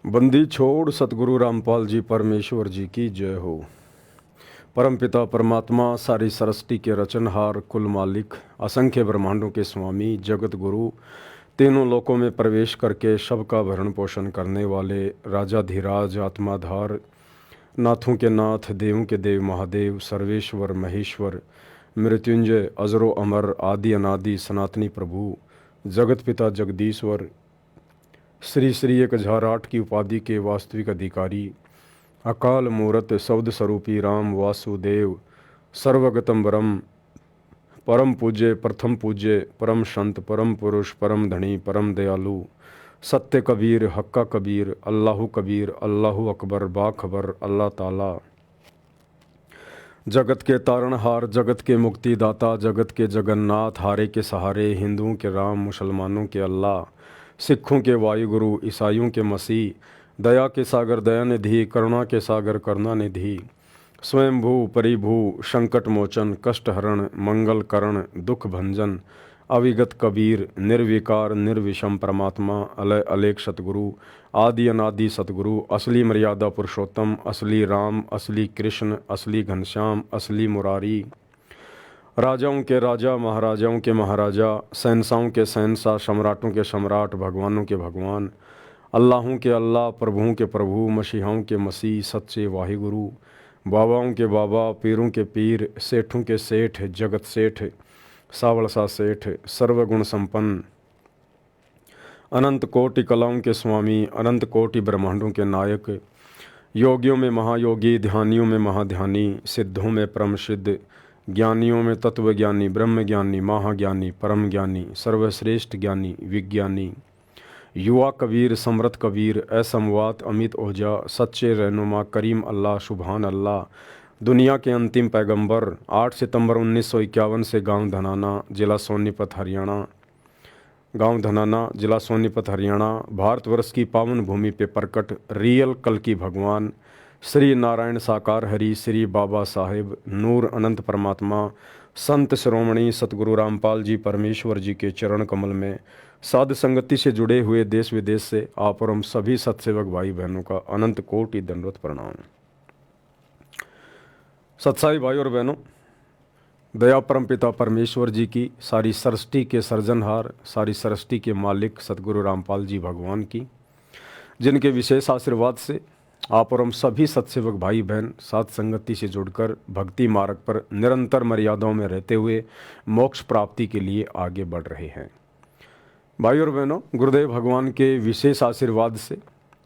बंदी छोड़ सतगुरु रामपाल जी परमेश्वर जी की जय हो। परमपिता परमात्मा सारी सृष्टि के रचनहार, कुल मालिक, असंख्य ब्रह्मांडों के स्वामी, जगत गुरु, तीनों लोकों में प्रवेश करके सबका भरण पोषण करने वाले राजाधिराज, आत्माधार, नाथों के नाथ, देवों के देव, महादेव, सर्वेश्वर, महेश्वर, मृत्युंजय, अजरो अमर, आदि अनादि, सनातनी प्रभु, जगत पिता जगदीश्वर, श्री श्री एक हजार आठ की उपाधि के वास्तविक अधिकारी, अकाल मूरत शब्द स्वरूपी राम वासुदेव, सर्वगतम ब्रह्म, परम पूज्य, प्रथम पूज्य, परम संत, परम पुरुष, परम धनी, परम दयालु, सत्य कबीर, हक्का कबीर, अल्लाहु कबीर, अल्लाहु अकबर, बाखबर, अल्लाह ताला, जगत के तारणहार, जगत के मुक्तिदाता, जगत के जगन्नाथ, हारे के सहारे, हिंदुओं के राम, मुसलमानों के अल्लाह, सिखों के वायुगुरु, ईसाइयों के मसीह, दया के सागर दयानिधि, करुणा के सागर करुणानिधि, स्वयंभू परिभू, संकट मोचन, कष्ट हरण, मंगल करण, दुख भंजन, अविगत कबीर, निर्विकार निर्विषम परमात्मा, अलय अलेख सतगुरु, आदि अनादि सतगुरु, असली मर्यादा पुरुषोत्तम, असली राम, असली कृष्ण, असली घनश्याम, असली मुरारी, राजाओं के राजा, महाराजाओं के महाराजा, शहंशाहों के शहंशाह, सम्राटों के सम्राट, भगवानों के भगवान, अल्लाहों के अल्लाह, प्रभुओं के प्रभु, मसीहाओं के मसीह, सच्चे वाहिगुरु, बाबाओं के बाबा, पीरों के पीर, सेठों के सेठ, जगत सेठ, सावलसा सेठ, सर्वगुण संपन्न, अनंत कोटि कलाओं के स्वामी, अनंत कोटि ब्रह्मांडों के नायक, योगियों में महायोगी, ध्यानियों में महाध्यानी, सिद्धों में परम सिद्ध, ज्ञानियों में तत्वज्ञानी, ब्रह्म ज्ञानी, महाज्ञानी, परम ज्ञानी, सर्वश्रेष्ठ ज्ञानी, विज्ञानी, युवा कबीर, समृत कबीर, असमवात, अमित ओझा, सच्चे रहनुमा, करीम अल्लाह, सुबहान अल्लाह, दुनिया के अंतिम पैगंबर, 8 सितंबर 1951 से गांव धनाना, जिला सोनीपत, हरियाणा, गांव धनाना, जिला सोनीपत, हरियाणा, भारतवर्ष की पावन भूमि पे प्रकट रियल कल की भगवान, श्री नारायण साकार हरि, श्री बाबा साहेब, नूर अनंत परमात्मा, संत शिरोमणि सतगुरु रामपाल जी परमेश्वर जी के चरण कमल में साध संगति से जुड़े हुए देश विदेश से आप और हम सभी सत्सेवक भाई बहनों का अनंत कोटि दंडवत प्रणाम। सत्साई भाई और बहनों, दया परम पिता परमेश्वर जी की, सारी सृष्टि के सर्जनहार, सारी सृष्टि के मालिक सतगुरु रामपाल जी भगवान की, जिनके विशेष आशीर्वाद से आप और हम सभी सत्सेवक भाई बहन साथ संगति से जुड़कर भक्ति मार्ग पर निरंतर मर्यादाओं में रहते हुए मोक्ष प्राप्ति के लिए आगे बढ़ रहे हैं। भाई और बहनों, गुरुदेव भगवान के विशेष आशीर्वाद से,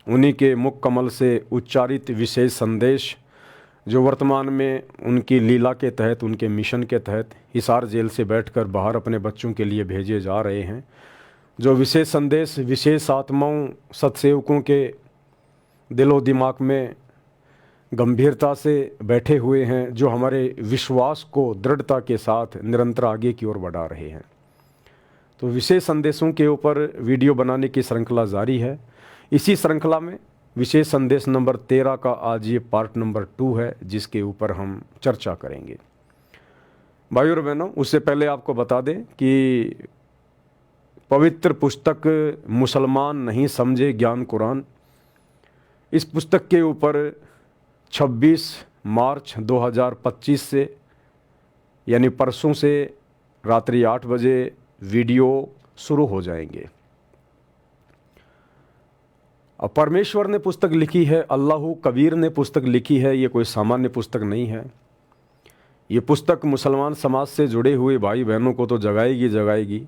उन्हीं के मुख कमल से उच्चारित विशेष संदेश जो वर्तमान में उनकी लीला के तहत, उनके मिशन के तहत हिसार जेल से बैठकर बाहर अपने बच्चों के लिए भेजे जा रहे हैं, जो विशेष संदेश विशेष आत्माओं सत्सेवकों के दिलो दिमाग में गंभीरता से बैठे हुए हैं, जो हमारे विश्वास को दृढ़ता के साथ निरंतर आगे की ओर बढ़ा रहे हैं। तो विशेष संदेशों के ऊपर वीडियो बनाने की श्रृंखला जारी है। इसी श्रृंखला में विशेष संदेश नंबर 13 का आज ये पार्ट नंबर 2 है, जिसके ऊपर हम चर्चा करेंगे। भाई और बहनों, उससे पहले आपको बता दें कि पवित्र पुस्तक मुसलमान नहीं समझे ज्ञान कुरान, इस पुस्तक के ऊपर 26 मार्च 2025 से यानी परसों से रात्रि 8 बजे वीडियो शुरू हो जाएंगे। अब परमेश्वर ने पुस्तक लिखी है, अल्लाहु कबीर ने पुस्तक लिखी है, ये कोई सामान्य पुस्तक नहीं है। ये पुस्तक मुसलमान समाज से जुड़े हुए भाई बहनों को तो जगाएगी,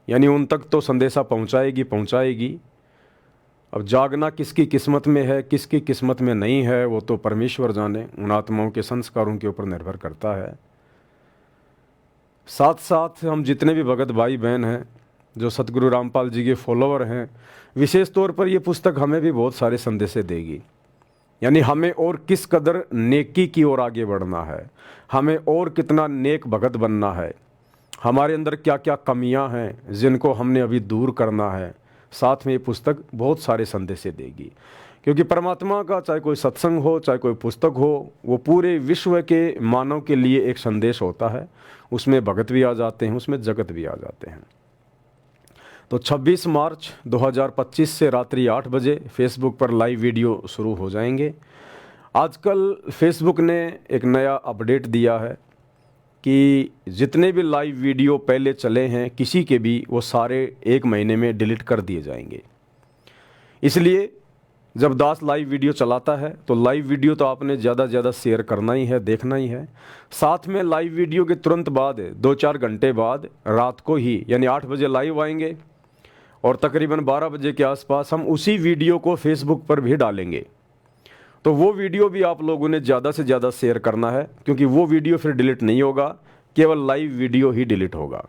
यानी उन तक तो संदेशा पहुंचाएगी। अब जागना किसकी किस्मत में है, किसकी किस्मत में नहीं है, वो तो परमेश्वर जाने, उन आत्माओं के संस्कारों के ऊपर निर्भर करता है। साथ साथ हम जितने भी भगत भाई बहन हैं, जो सतगुरु रामपाल जी के फॉलोवर हैं, विशेष तौर पर ये पुस्तक हमें भी बहुत सारे संदेशे देगी। यानी हमें और किस कदर नेकी की ओर आगे बढ़ना है, हमें और कितना नेक भगत बनना है, हमारे अंदर क्या क्या कमियां हैं जिनको हमने अभी दूर करना है, साथ में ये पुस्तक बहुत सारे संदेशे देगी। क्योंकि परमात्मा का चाहे कोई सत्संग हो, चाहे कोई पुस्तक हो, वो पूरे विश्व के मानव के लिए एक संदेश होता है। उसमें भगत भी आ जाते हैं, उसमें जगत भी आ जाते हैं। तो 26 मार्च 2025 से रात्रि 8 बजे फेसबुक पर लाइव वीडियो शुरू हो जाएंगे। आजकल फेसबुक ने एक नया अपडेट दिया है कि जितने भी लाइव वीडियो पहले चले हैं किसी के भी, वो सारे 1 महीने में डिलीट कर दिए जाएंगे। इसलिए जब दास लाइव वीडियो चलाता है तो लाइव वीडियो तो आपने ज़्यादा से ज़्यादा शेयर करना ही है, देखना ही है। साथ में लाइव वीडियो के तुरंत बाद 2-4 घंटे बाद रात को ही यानी 8 बजे लाइव आएंगे और तकरीबन 12 बजे के आसपास हम उसी वीडियो को फेसबुक पर भी डालेंगे। तो वो वीडियो भी आप लोगों ने ज़्यादा से ज़्यादा शेयर करना है, क्योंकि वो वीडियो फिर डिलीट नहीं होगा, केवल लाइव वीडियो ही डिलीट होगा।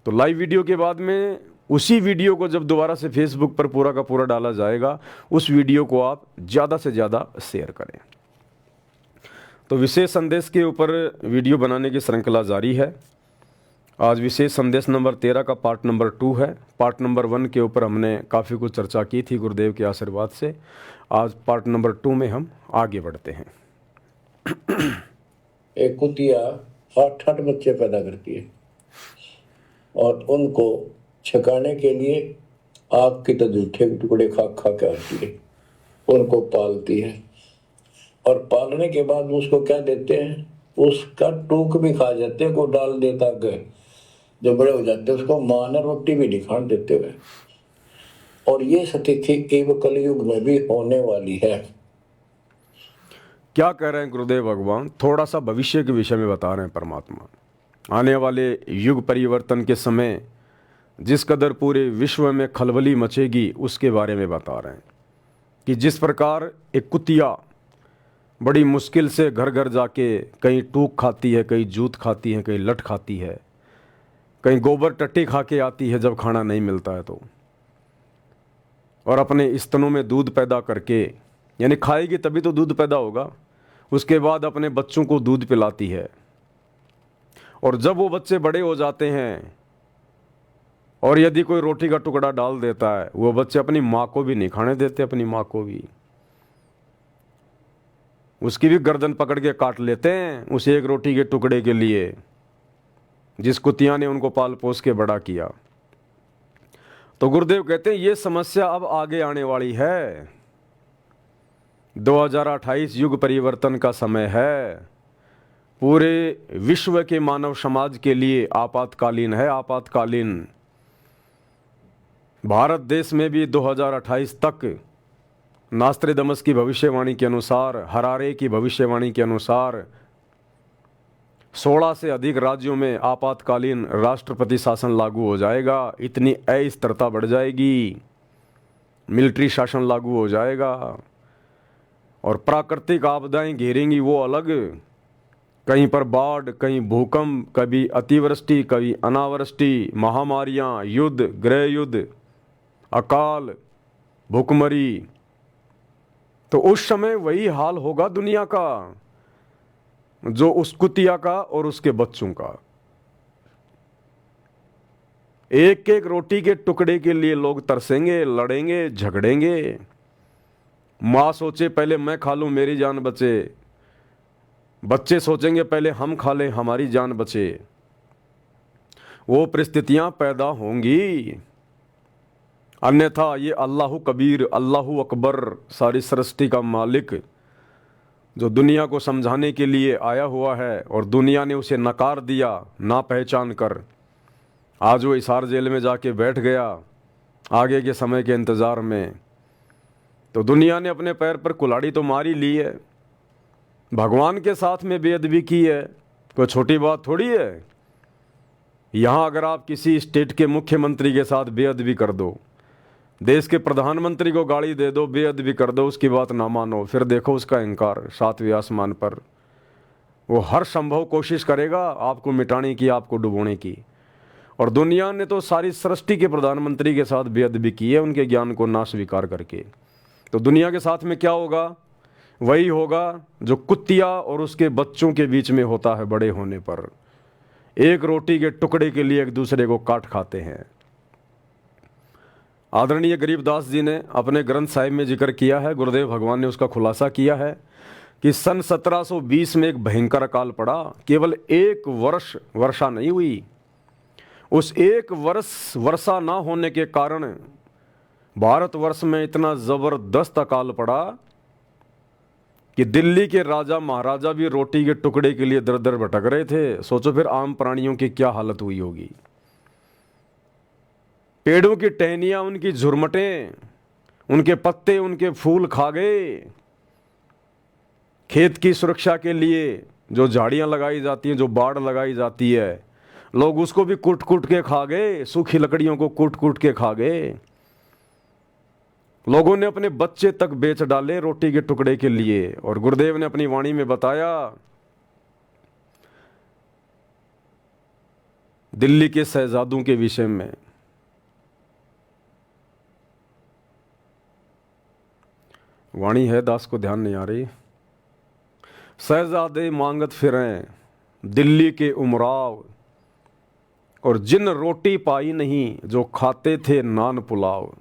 तो लाइव वीडियो के बाद में उसी वीडियो को जब दोबारा से फेसबुक पर पूरा का पूरा डाला जाएगा, उस वीडियो को आप ज़्यादा से ज़्यादा शेयर करें। तो विशेष संदेश के ऊपर वीडियो बनाने की श्रृंखला जारी है। आज विशेष संदेश नंबर 13 का पार्ट नंबर 2 है। पार्ट नंबर 1 के ऊपर हमने काफ़ी कुछ चर्चा की थी गुरुदेव के आशीर्वाद से। आज पार्ट नंबर 2 में हम आगे बढ़ते हैं। एक कुतिया 8 बच्चे पैदा करती है और उनको छकाने के लिए आग के तो जूठे टुकड़े खा खा के आती है, उनको पालती है और पालने के बाद उसको क्या देते हैं, उसका टूक भी खा जाते हैं, को डाल देता गए जब बड़े हो जाते हैं उसको मां ने रोटी भी नहीं खाने देते हुए। और ये स्थिति केवल कलयुग में भी होने वाली है। क्या कह रहे हैं गुरुदेव भगवान? थोड़ा सा भविष्य के विषय में बता रहे हैं परमात्मा। आने वाले युग परिवर्तन के समय जिस कदर पूरे विश्व में खलबली मचेगी उसके बारे में बता रहे हैं कि जिस प्रकार एक कुतिया बड़ी मुश्किल से घर घर जाके कहीं टूक खाती है, कहीं जूत खाती है, कहीं लट खाती है, कहीं गोबर टट्टी खा के आती है जब खाना नहीं मिलता है तो, और अपने स्तनों में दूध पैदा करके, यानी खाएगी तभी तो दूध पैदा होगा, उसके बाद अपने बच्चों को दूध पिलाती है। और जब वो बच्चे बड़े हो जाते हैं और यदि कोई रोटी का टुकड़ा डाल देता है, वो बच्चे अपनी माँ को भी नहीं खाने देते, अपनी माँ को भी, उसकी भी गर्दन पकड़ के काट लेते हैं उस एक रोटी के टुकड़े के लिए जिस कुतिया ने उनको पाल पोस के बड़ा किया। तो गुरुदेव कहते हैं ये समस्या अब आगे आने वाली है। 2028 युग परिवर्तन का समय है, पूरे विश्व के मानव समाज के लिए आपातकालीन है, आपातकालीन। भारत देश में भी 2028 तक नास्त्रेदमस की भविष्यवाणी के अनुसार, हरारे की भविष्यवाणी के अनुसार 16 से अधिक राज्यों में आपातकालीन राष्ट्रपति शासन लागू हो जाएगा। इतनी अस्थिरता बढ़ जाएगी, मिलिट्री शासन लागू हो जाएगा और प्राकृतिक आपदाएं घेरेंगी वो अलग। कहीं पर बाढ़, कहीं भूकंप, कभी अतिवृष्टि, कभी अनावृष्टि, महामारियां, युद्ध, गृह युद्ध, अकाल, भूखमरी। तो उस समय वही हाल होगा दुनिया का जो उस कुतिया का और उसके बच्चों का। एक एक रोटी के टुकड़े के लिए लोग तरसेंगे, लड़ेंगे, झगड़ेंगे। माँ सोचे पहले मैं खा लूं मेरी जान बचे, बच्चे सोचेंगे पहले हम खा लें हमारी जान बचे। वो परिस्थितियां पैदा होंगी, अन्यथा ये अल्लाह कबीर, अल्लाह अकबर, सारी सृष्टि का मालिक जो दुनिया को समझाने के लिए आया हुआ है और दुनिया ने उसे नकार दिया ना पहचान कर, आज वो हिसार जेल में जाके बैठ गया आगे के समय के इंतज़ार में। तो दुनिया ने अपने पैर पर कुल्हाड़ी तो मारी ली है, भगवान के साथ में बेअदबी की है, कोई छोटी बात थोड़ी है। यहाँ अगर आप किसी स्टेट के मुख्यमंत्री के साथ बेअदबी कर दो, देश के प्रधानमंत्री को गाली दे दो, बेअदबी कर दो, उसकी बात ना मानो, फिर देखो उसका इंकार 7वें आसमान पर। वो हर संभव कोशिश करेगा आपको मिटाने की, आपको डुबोने की। और दुनिया ने तो सारी सृष्टि के प्रधानमंत्री के साथ बेअदबी की है, उनके ज्ञान को ना स्वीकार करके। तो दुनिया के साथ में क्या होगा? वही होगा जो कुतिया और उसके बच्चों के बीच में होता है बड़े होने पर। एक रोटी के टुकड़े के लिए एक दूसरे को काट खाते हैं। आदरणीय गरीबदास जी ने अपने ग्रंथ साहिब में जिक्र किया है, गुरुदेव भगवान ने उसका खुलासा किया है कि सन 1720 में एक भयंकर अकाल पड़ा। केवल 1 वर्ष वर्षा नहीं हुई, उस एक वर्षा ना होने के कारण भारतवर्ष में इतना जबरदस्त अकाल पड़ा कि दिल्ली के राजा महाराजा भी रोटी के टुकड़े के लिए दर दर भटक रहे थे। सोचो फिर आम प्राणियों की क्या हालत हुई होगी। पेड़ों की टहनियां, उनकी झुरमटें, उनके पत्ते, उनके फूल खा गए। खेत की सुरक्षा के लिए जो झाड़ियां लगाई जाती हैं, जो बाड़ लगाई जाती है, लोग उसको भी कूट कूट के खा गए। सूखी लकड़ियों को कूट कूट के खा गए। लोगों ने अपने बच्चे तक बेच डाले रोटी के टुकड़े के लिए। और गुरुदेव ने अपनी वाणी में बताया, दिल्ली के शहजादों के विषय में, वाणी है, दास को ध्यान नहीं आ रही। शहजादे मांगत फिरें दिल्ली के उमराव, और जिन रोटी पाई नहीं जो खाते थे नान पुलाव।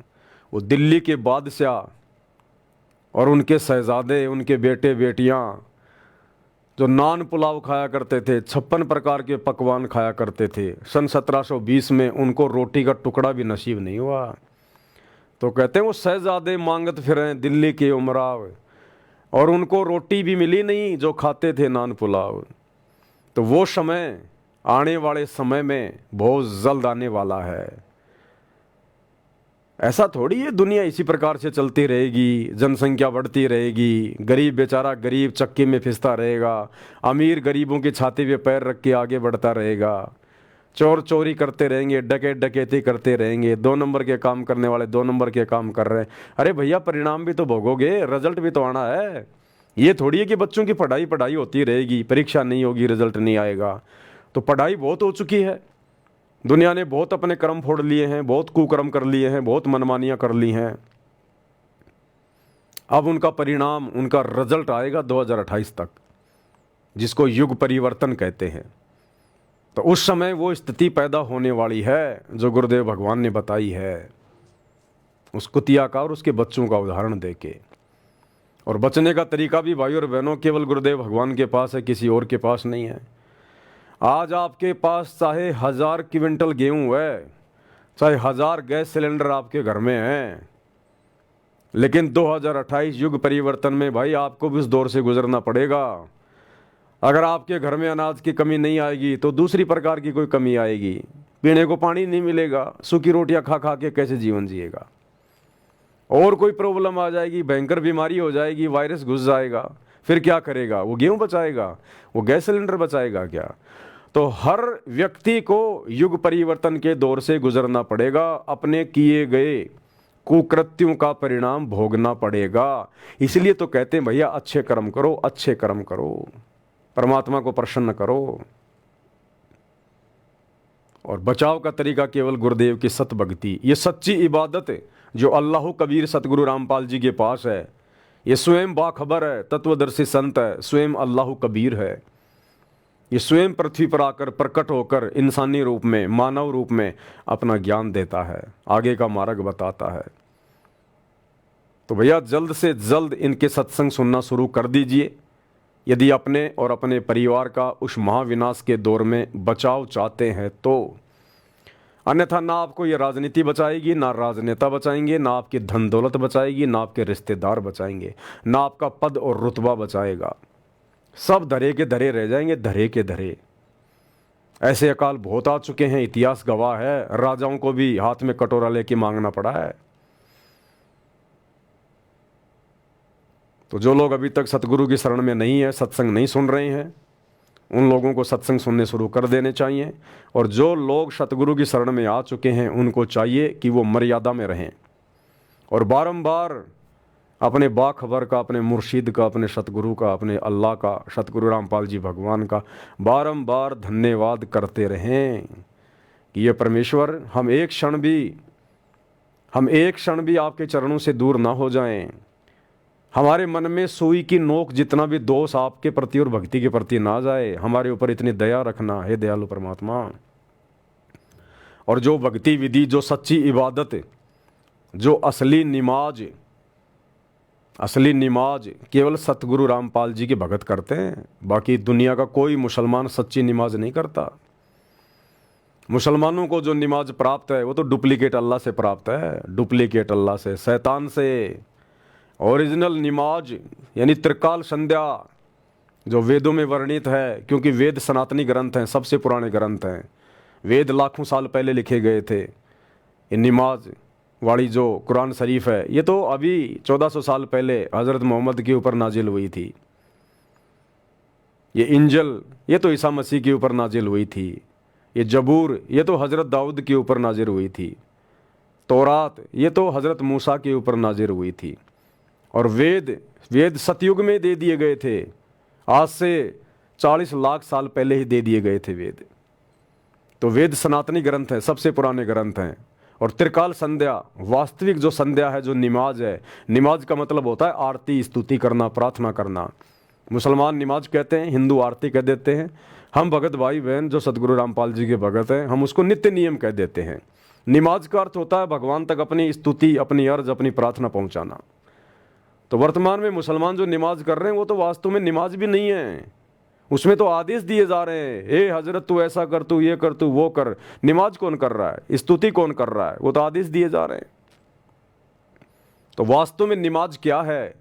वो दिल्ली के बादशाह और उनके शहजादे, उनके बेटे बेटियां जो नान पुलाव खाया करते थे, 56 प्रकार के पकवान खाया करते थे, सन 1720 में उनको रोटी का टुकड़ा भी नसीब नहीं हुआ। तो कहते हैं वो शहजादे मांगत फिरें दिल्ली के उमराव, और उनको रोटी भी मिली नहीं जो खाते थे नान पुलाव। तो वो समय आने वाले समय में बहुत जल्द आने वाला है। ऐसा थोड़ी है दुनिया इसी प्रकार से चलती रहेगी, जनसंख्या बढ़ती रहेगी, गरीब बेचारा गरीब चक्की में फिसता रहेगा, अमीर गरीबों की छाती पे पैर रख के आगे बढ़ता रहेगा, चोर चोरी करते रहेंगे, डकैत डकैती करते रहेंगे, 2 नंबर के काम करने वाले 2 नंबर के काम कर रहे हैं। अरे भैया, परिणाम भी तो भोगोगे, रिजल्ट भी तो आना है। ये थोड़ी है कि बच्चों की पढ़ाई पढ़ाई होती रहेगी, परीक्षा नहीं होगी, रिजल्ट नहीं आएगा। तो पढ़ाई बहुत हो चुकी है, दुनिया ने बहुत अपने कर्म फोड़ लिए हैं, बहुत कुकर्म कर लिए हैं, बहुत मनमानियां कर ली हैं। अब उनका परिणाम, उनका रिजल्ट आएगा 2028 तक, जिसको युग परिवर्तन कहते हैं। तो उस समय वो स्थिति पैदा होने वाली है जो गुरुदेव भगवान ने बताई है, उस कुतिया का और उसके बच्चों का उदाहरण देके। और बचने का तरीका भी भाई और बहनों केवल गुरुदेव भगवान के पास है, किसी और के पास नहीं है। आज आपके पास चाहे 1000 क्विंटल गेहूं है, चाहे 1000 गैस सिलेंडर आपके घर में हैं, लेकिन 2028 युग परिवर्तन में भाई आपको भी इस दौर से गुजरना पड़ेगा। अगर आपके घर में अनाज की कमी नहीं आएगी तो दूसरी प्रकार की कोई कमी आएगी। पीने को पानी नहीं मिलेगा, सूखी रोटियां खा खा के कैसे जीवन जिएगा। और कोई प्रॉब्लम आ जाएगी, भयंकर बीमारी हो जाएगी, वायरस घुस जाएगा, फिर क्या करेगा? वो गेहूं बचाएगा? वो गैस सिलेंडर बचाएगा क्या? तो हर व्यक्ति को युग परिवर्तन के दौर से गुजरना पड़ेगा, अपने किए गए कुकृत्यों का परिणाम भोगना पड़ेगा। इसलिए तो कहते हैं भैया, अच्छे कर्म करो, अच्छे कर्म करो, परमात्मा को प्रसन्न करो। और बचाव का तरीका केवल गुरुदेव की सत भक्ति, ये सच्ची इबादत जो अल्लाह कबीर सतगुरु रामपाल जी के पास है। ये स्वयं बाखबर है, तत्वदर्शी संत है, स्वयं अल्लाह कबीर है। ये स्वयं पृथ्वी पर आकर प्रकट होकर इंसानी रूप में, मानव रूप में अपना ज्ञान देता है, आगे का मार्ग बताता है। तो भैया जल्द से जल्द इनके सत्संग सुनना शुरू कर दीजिए, यदि अपने और अपने परिवार का उस महाविनाश के दौर में बचाव चाहते हैं तो। अन्यथा ना आपको ये राजनीति बचाएगी, ना राजनेता बचाएंगे, ना आपकी धन दौलत बचाएगी, ना आपके रिश्तेदार बचाएंगे, ना आपका पद और रुतबा बचाएगा। सब धरे के धरे रह जाएंगे, धरे के धरे। ऐसे अकाल बहुत आ चुके हैं, इतिहास गवाह है। राजाओं को भी हाथ में कटोरा लेके मांगना पड़ा है। तो जो लोग अभी तक सतगुरु की शरण में नहीं है, सत्संग नहीं सुन रहे हैं, उन लोगों को सत्संग सुनने शुरू कर देने चाहिए। और जो लोग सतगुरु की शरण में आ चुके हैं, उनको चाहिए कि वो मर्यादा में रहें और बारंबार अपने बाखबर का, अपने मुर्शिद का, अपने सतगुरु का, अपने अल्लाह का, सतगुरु रामपाल जी भगवान का बारंबार धन्यवाद करते रहें कि ये परमेश्वर, हम एक क्षण भी आपके चरणों से दूर ना हो जाएं। हमारे मन में सुई की नोक जितना भी दोष आपके प्रति और भक्ति के प्रति ना जाए। हमारे ऊपर इतनी दया रखना, हे दयालु परमात्मा। और जो भक्ति विधि, जो सच्ची इबादत, जो असली निमाज केवल सतगुरु रामपाल जी के भगत करते हैं। बाकी दुनिया का कोई मुसलमान सच्ची निमाज नहीं करता। मुसलमानों को जो नमाज प्राप्त है वो तो डुप्लीकेट अल्लाह से प्राप्त है, डुप्लीकेट अल्लाह से, शैतान से। ओरिजिनल नमाज यानी त्रिकाल संध्या जो वेदों में वर्णित है, क्योंकि वेद सनातनी ग्रंथ हैं, सबसे पुराने ग्रंथ हैं, वेद लाखों साल पहले लिखे गए थे। ये नमाज वाली जो कुरान शरीफ है ये तो अभी 1400 साल पहले हज़रत मोहम्मद के ऊपर नाजिल हुई थी। ये इंजल ये तो ईसा मसीह के ऊपर नाजिल हुई थी। ये जबूर ये तो हज़रत दाऊद के ऊपर नाजिल हुई थी। तौरात ये तो हज़रत मूसा के ऊपर नाजिल हुई थी। और वेद सतयुग में दे दिए गए थे, आज से 40 लाख साल पहले ही दे दिए गए थे वेद। तो वेद सनातनी ग्रंथ हैं, सबसे पुराने ग्रंथ हैं। और त्रिकाल संध्या वास्तविक जो संध्या है, जो नमाज है, नमाज का मतलब होता है आरती स्तुति करना, प्रार्थना करना। मुसलमान नमाज कहते हैं, हिंदू आरती कह देते हैं। हम भगत भाई बहन जो सतगुरु रामपाल जी के भगत हैं, हम उसको नित्य नियम कह देते हैं। नमाज का अर्थ होता है भगवान तक अपनी स्तुति, अपनी अर्ज, अपनी प्रार्थना पहुंचाना। तो वर्तमान में मुसलमान जो नमाज कर रहे हैं वो तो वास्तव में नमाज भी नहीं है, उसमें तो आदेश दिए जा रहे हैं, ए हजरत तू ऐसा कर, तू ये कर, तू वो कर। नमाज कौन कर रहा है, स्तुति कौन कर रहा है, वो तो आदेश दिए जा रहे हैं। तो वास्तव में नमाज क्या है,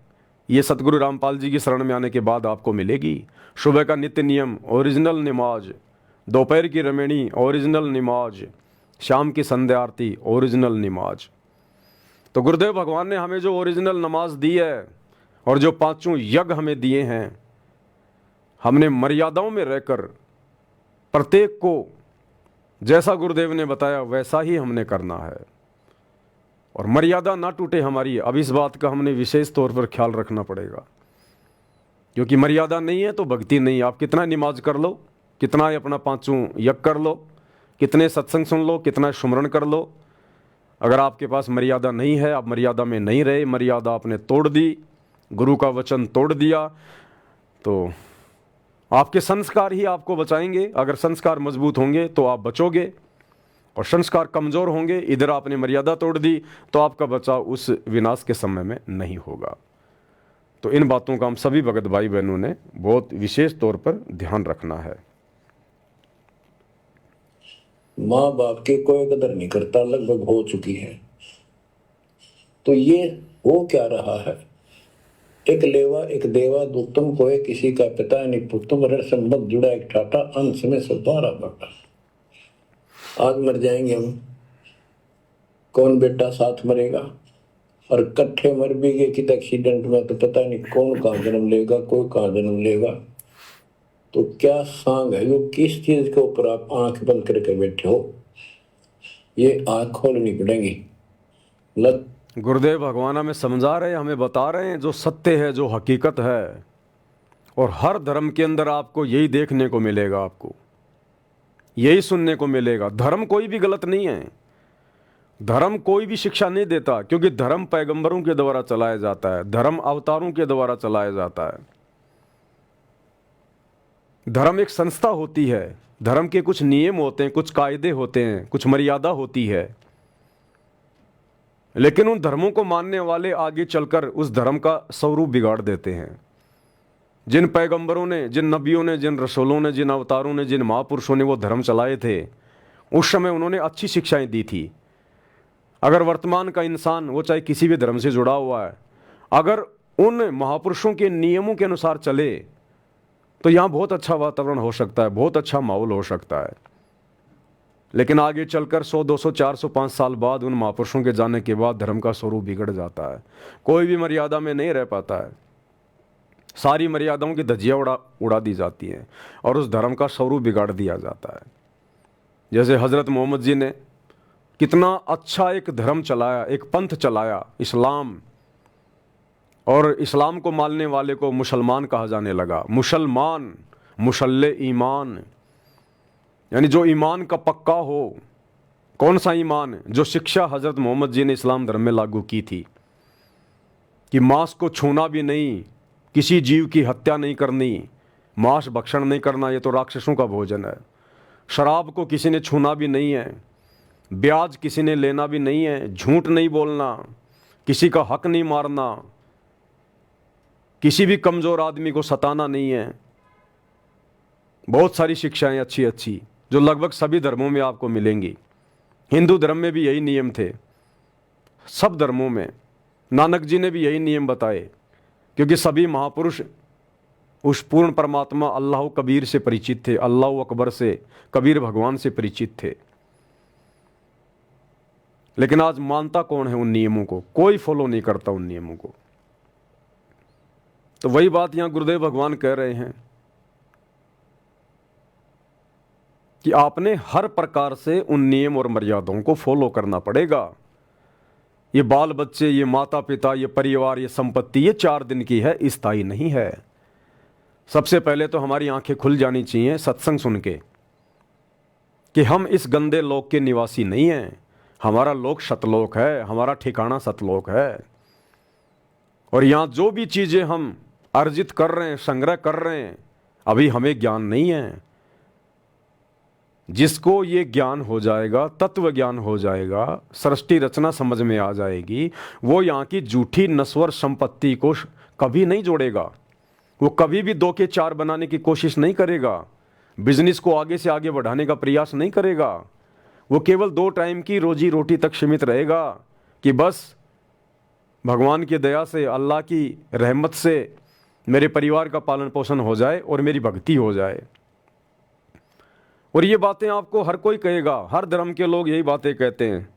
ये सतगुरु रामपाल जी की शरण में आने के बाद आपको मिलेगी। सुबह का नित्य नियम ओरिजिनल नमाज, दोपहर की रमेणी ओरिजिनल नमाज, शाम की संध्या आरती ओरिजिनल नमाज। तो गुरुदेव भगवान ने हमें जो ओरिजिनल नमाज दी है और जो पांचों यज्ञ हमें दिए हैं, हमने मर्यादाओं में रहकर प्रत्येक को जैसा गुरुदेव ने बताया वैसा ही हमने करना है। और मर्यादा ना टूटे हमारी, अब इस बात का हमने विशेष तौर पर ख्याल रखना पड़ेगा, क्योंकि मर्यादा नहीं है तो भक्ति नहीं। आप कितना नमाज कर लो, कितना अपना पांचों यज्ञ कर लो, कितने सत्संग सुन लो, कितना सुमरण कर लो, अगर आपके पास मर्यादा नहीं है, आप मर्यादा में नहीं रहे, मर्यादा आपने तोड़ दी, गुरु का वचन तोड़ दिया, तो आपके संस्कार ही आपको बचाएंगे। अगर संस्कार मजबूत होंगे तो आप बचोगे, और संस्कार कमज़ोर होंगे, इधर आपने मर्यादा तोड़ दी, तो आपका बचाव उस विनाश के समय में नहीं होगा। तो इन बातों का हम सभी भगत भाई बहनों ने बहुत विशेष तौर पर ध्यान रखना है। माँ बाप की कोई कदर नहीं करता, लगभग हो चुकी है। तो ये हो क्या रहा है, एक लेवा एक देवा दुत्तम कोई किसी का पिता नहीं पुत्तम रण संबंध जुड़ा एक ठाटा अंश में सब बारा बटा। आज मर जाएंगे हम, कौन बेटा साथ मरेगा, और कट्ठे मर भी गए कि एक्सीडेंट में तो पता नहीं कौन कहाँ जन्म लेगा, कोई कहाँ जन्म लेगा। तो क्या सांग है, वो किस चीज के ऊपर आप आंख बंद करके बैठे हो, ये आंख खोलनी पड़ेगी। गुरुदेव भगवान हमें समझा रहे हैं, हमें बता रहे हैं जो सत्य है, जो हकीकत है। और हर धर्म के अंदर आपको यही देखने को मिलेगा, आपको यही सुनने को मिलेगा। धर्म कोई भी गलत नहीं है, धर्म कोई भी शिक्षा नहीं देता, क्योंकि धर्म पैगंबरों के द्वारा चलाया जाता है, धर्म अवतारों के द्वारा चलाया जाता है। धर्म एक संस्था होती है, धर्म के कुछ नियम होते हैं, कुछ कायदे होते हैं, कुछ मर्यादा होती है, लेकिन उन धर्मों को मानने वाले आगे चलकर उस धर्म का स्वरूप बिगाड़ देते हैं। जिन पैगंबरों ने, जिन नबियों ने, जिन रसूलों ने, जिन अवतारों ने, जिन महापुरुषों ने वो धर्म चलाए थे, उस समय उन्होंने अच्छी शिक्षाएं दी थी। अगर वर्तमान का इंसान, वो चाहे किसी भी धर्म से जुड़ा हुआ है, अगर उन महापुरुषों के नियमों के अनुसार चले तो यहाँ बहुत अच्छा वातावरण हो सकता है, बहुत अच्छा माहौल हो सकता है। लेकिन आगे चलकर 100, 200, 400, 5 साल बाद उन महापुरुषों के जाने के बाद धर्म का स्वरूप बिगड़ जाता है, कोई भी मर्यादा में नहीं रह पाता है, सारी मर्यादाओं की धज्जियाँ उड़ा दी जाती हैं और उस धर्म का स्वरूप बिगाड़ दिया जाता है। जैसे हज़रत मोहम्मद जी ने कितना अच्छा एक धर्म चलाया, एक पंथ चलाया, इस्लाम, और इस्लाम को मानने वाले को मुसलमान कहा जाने लगा। मुसलमान, मुसल्ले ईमान, यानी जो ईमान का पक्का हो। कौन सा ईमान? जो शिक्षा हज़रत मोहम्मद जी ने इस्लाम धर्म में लागू की थी कि मांस को छूना भी नहीं, किसी जीव की हत्या नहीं करनी, मांस भक्षण नहीं करना, ये तो राक्षसों का भोजन है। शराब को किसी ने छूना भी नहीं है, ब्याज किसी ने लेना भी नहीं है, झूठ नहीं बोलना, किसी का हक नहीं मारना, किसी भी कमज़ोर आदमी को सताना नहीं है। बहुत सारी शिक्षाएं अच्छी अच्छी, जो लगभग सभी धर्मों में आपको मिलेंगी। हिंदू धर्म में भी यही नियम थे, सब धर्मों में। नानक जी ने भी यही नियम बताए, क्योंकि सभी महापुरुष उस पूर्ण परमात्मा अल्लाह कबीर से परिचित थे, अल्लाह अकबर से, कबीर भगवान से परिचित थे। लेकिन आज मानता कौन है उन नियमों को? कोई फॉलो नहीं करता उन नियमों को। तो वही बात यहां गुरुदेव भगवान कह रहे हैं कि आपने हर प्रकार से उन नियम और मर्यादाओं को फॉलो करना पड़ेगा। ये बाल बच्चे, ये माता पिता, ये परिवार, ये संपत्ति, ये 4 दिन की है, स्थायी नहीं है। सबसे पहले तो हमारी आंखें खुल जानी चाहिए सत्संग सुन के कि हम इस गंदे लोक के निवासी नहीं हैं। हमारा लोक सतलोक है, हमारा ठिकाना सतलोक है। और यहाँ जो भी चीज़ें हम अर्जित कर रहे हैं, संग्रह कर रहे हैं, अभी हमें ज्ञान नहीं है। जिसको ये ज्ञान हो जाएगा, तत्व ज्ञान हो जाएगा, सृष्टि रचना समझ में आ जाएगी, वो यहाँ की झूठी नश्वर संपत्ति को कभी नहीं जोड़ेगा। वो कभी भी 2 के 4 बनाने की कोशिश नहीं करेगा, बिजनेस को आगे से आगे बढ़ाने का प्रयास नहीं करेगा। वो केवल 2 टाइम की रोजी रोटी तक सीमित रहेगा कि बस भगवान की दया से, अल्लाह की रहमत से मेरे परिवार का पालन पोषण हो जाए और मेरी भक्ति हो जाए। और ये बातें आपको हर कोई कहेगा, हर धर्म के लोग यही बातें कहते हैं,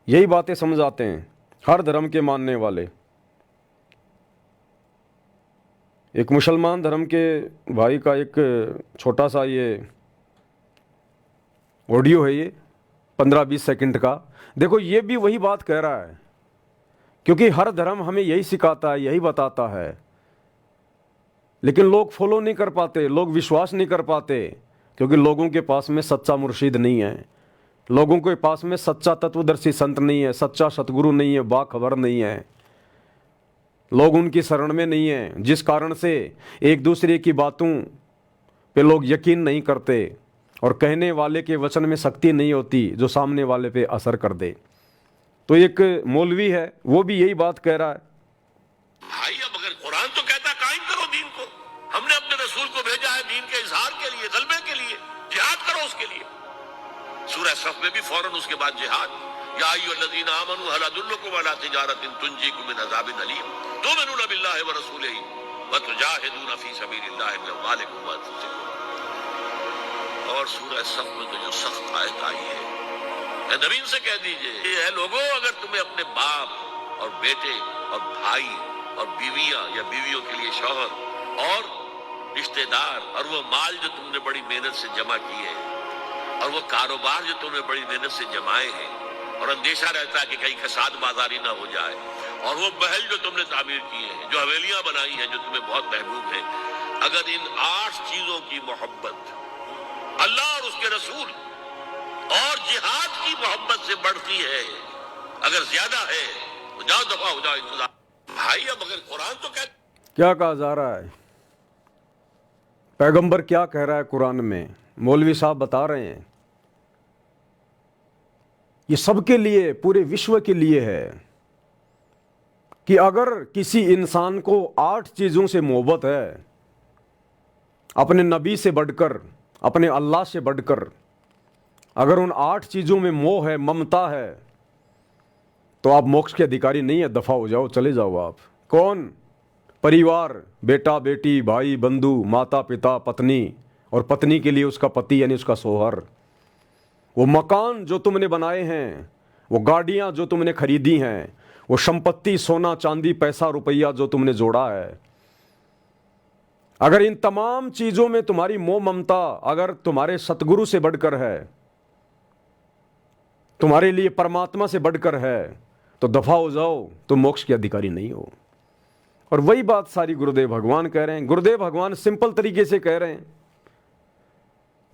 यही बातें समझाते हैं, हर धर्म के मानने वाले। एक मुसलमान धर्म के भाई का एक छोटा सा ये ऑडियो है, ये 15-20 सेकंड का। देखो, ये भी वही बात कह रहा है, क्योंकि हर धर्म हमें यही सिखाता है, यही बताता है। लेकिन लोग फॉलो नहीं कर पाते, लोग विश्वास नहीं कर पाते, क्योंकि लोगों के पास में सच्चा मुर्शिद नहीं है, लोगों के पास में सच्चा तत्वदर्शी संत नहीं है, सच्चा सतगुरु नहीं है, बाखबर नहीं है। लोग उनकी शरण में नहीं है, जिस कारण से एक दूसरे की बातों पे लोग यकीन नहीं करते और कहने वाले के वचन में शक्ति नहीं होती जो सामने वाले पे असर कर दे। तो एक मौलवी है, वो भी यही बात कह रहा है। भाई, अब अगर कुरान तो कहता कायम करो दीन को, हमने अपने रसूल को भेजा है दीन के इजहार के लिए, गलबे के लिए, जिहाद करो उसके लिए। सूरह सफ में भी फौरन उसके बाद जिहाद, या अय्युहल्लज़ीना आमनू हल अदुल्लुकुम अला तिजारतिन तुंजीकुम मिन अज़ाबिन अलीम तु'मिनूना बिल्लाहि व रसूलिही व तुजाहिदूना फी सबीलिल्लाहि बिअम्वालिकुम व अनफुसिकुम। और सूरह सफ में तो जो सख्त आयत आई है, नबी से कह दीजिए, ये है लोगों, अगर तुम्हें अपने बाप और बेटे और भाई और बीवियां या बीवियों के लिए शौहर और रिश्तेदार और वो माल जो तुमने बड़ी मेहनत से जमा किए हैं और वो कारोबार जो तुमने बड़ी मेहनत से जमाए हैं और अंदेशा रहता है कि कहीं फसाद बाजारी ना हो जाए, और वो महल जो तुमने तामीर किए हैं, जो हवेलियां बनाई हैं जो तुम्हें बहुत महबूब है, अगर इन 8 चीजों की मोहब्बत अल्लाह और उसके रसूल और जिहाद की मोहब्बत से बढ़ती है, अगर ज्यादा है तो जाओ दफा हो जाओ इंतजार। भाई, अब अगर कुरान तो क्या कहा जा रहा है, पैगंबर क्या कह रहा है कुरान में, मौलवी साहब बता रहे हैं, ये सबके लिए, पूरे विश्व के लिए है कि अगर किसी इंसान को 8 चीजों से मोहब्बत है, अपने नबी से बढ़कर, अपने अल्लाह से बढ़कर, अगर उन 8 चीजों में मोह है, ममता है, तो आप मोक्ष के अधिकारी नहीं है, दफा हो जाओ, चले जाओ आप। कौन? परिवार, बेटा बेटी, भाई बंधु, माता पिता, पत्नी, और पत्नी के लिए उसका पति यानी उसका सोहर, वो मकान जो तुमने बनाए हैं, वो गाड़ियां जो तुमने खरीदी हैं, वो संपत्ति, सोना चांदी, पैसा रुपया जो तुमने जोड़ा है, अगर इन तमाम चीजों में तुम्हारी मोह ममता अगर तुम्हारे सतगुरु से बढ़कर है, तुम्हारे लिए परमात्मा से बढ़कर है, तो दफा हो जाओ, तुम मोक्ष के अधिकारी नहीं हो। और वही बात सारी गुरुदेव भगवान कह रहे हैं। गुरुदेव भगवान सिंपल तरीके से कह रहे हैं,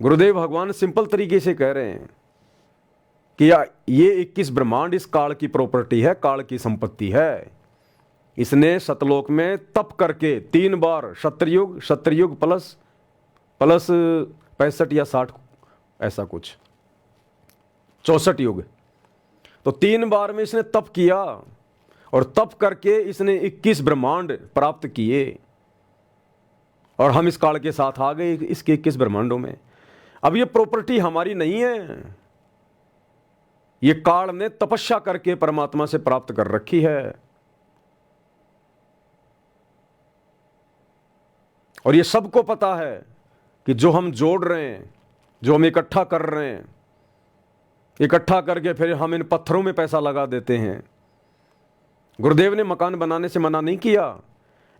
गुरुदेव भगवान सिंपल तरीके से कह रहे हैं कि ये 21 ब्रह्मांड इस काल की प्रॉपर्टी है, काल की संपत्ति है। इसने सतलोक में तप करके 3 बार सतयुग प्लस 65 या 60, ऐसा कुछ 64 युग, तो 3 बार में इसने तप किया और तप करके इसने 21 ब्रह्मांड प्राप्त किए, और हम इस काल के साथ आ गए इसके 21 ब्रह्मांडों में। अब ये प्रॉपर्टी हमारी नहीं है, ये काल ने तपस्या करके परमात्मा से प्राप्त कर रखी है। और ये सबको पता है कि जो हम जोड़ रहे हैं, जो हम इकट्ठा कर रहे हैं, इकट्ठा करके फिर हम इन पत्थरों में पैसा लगा देते हैं। गुरुदेव ने मकान बनाने से मना नहीं किया,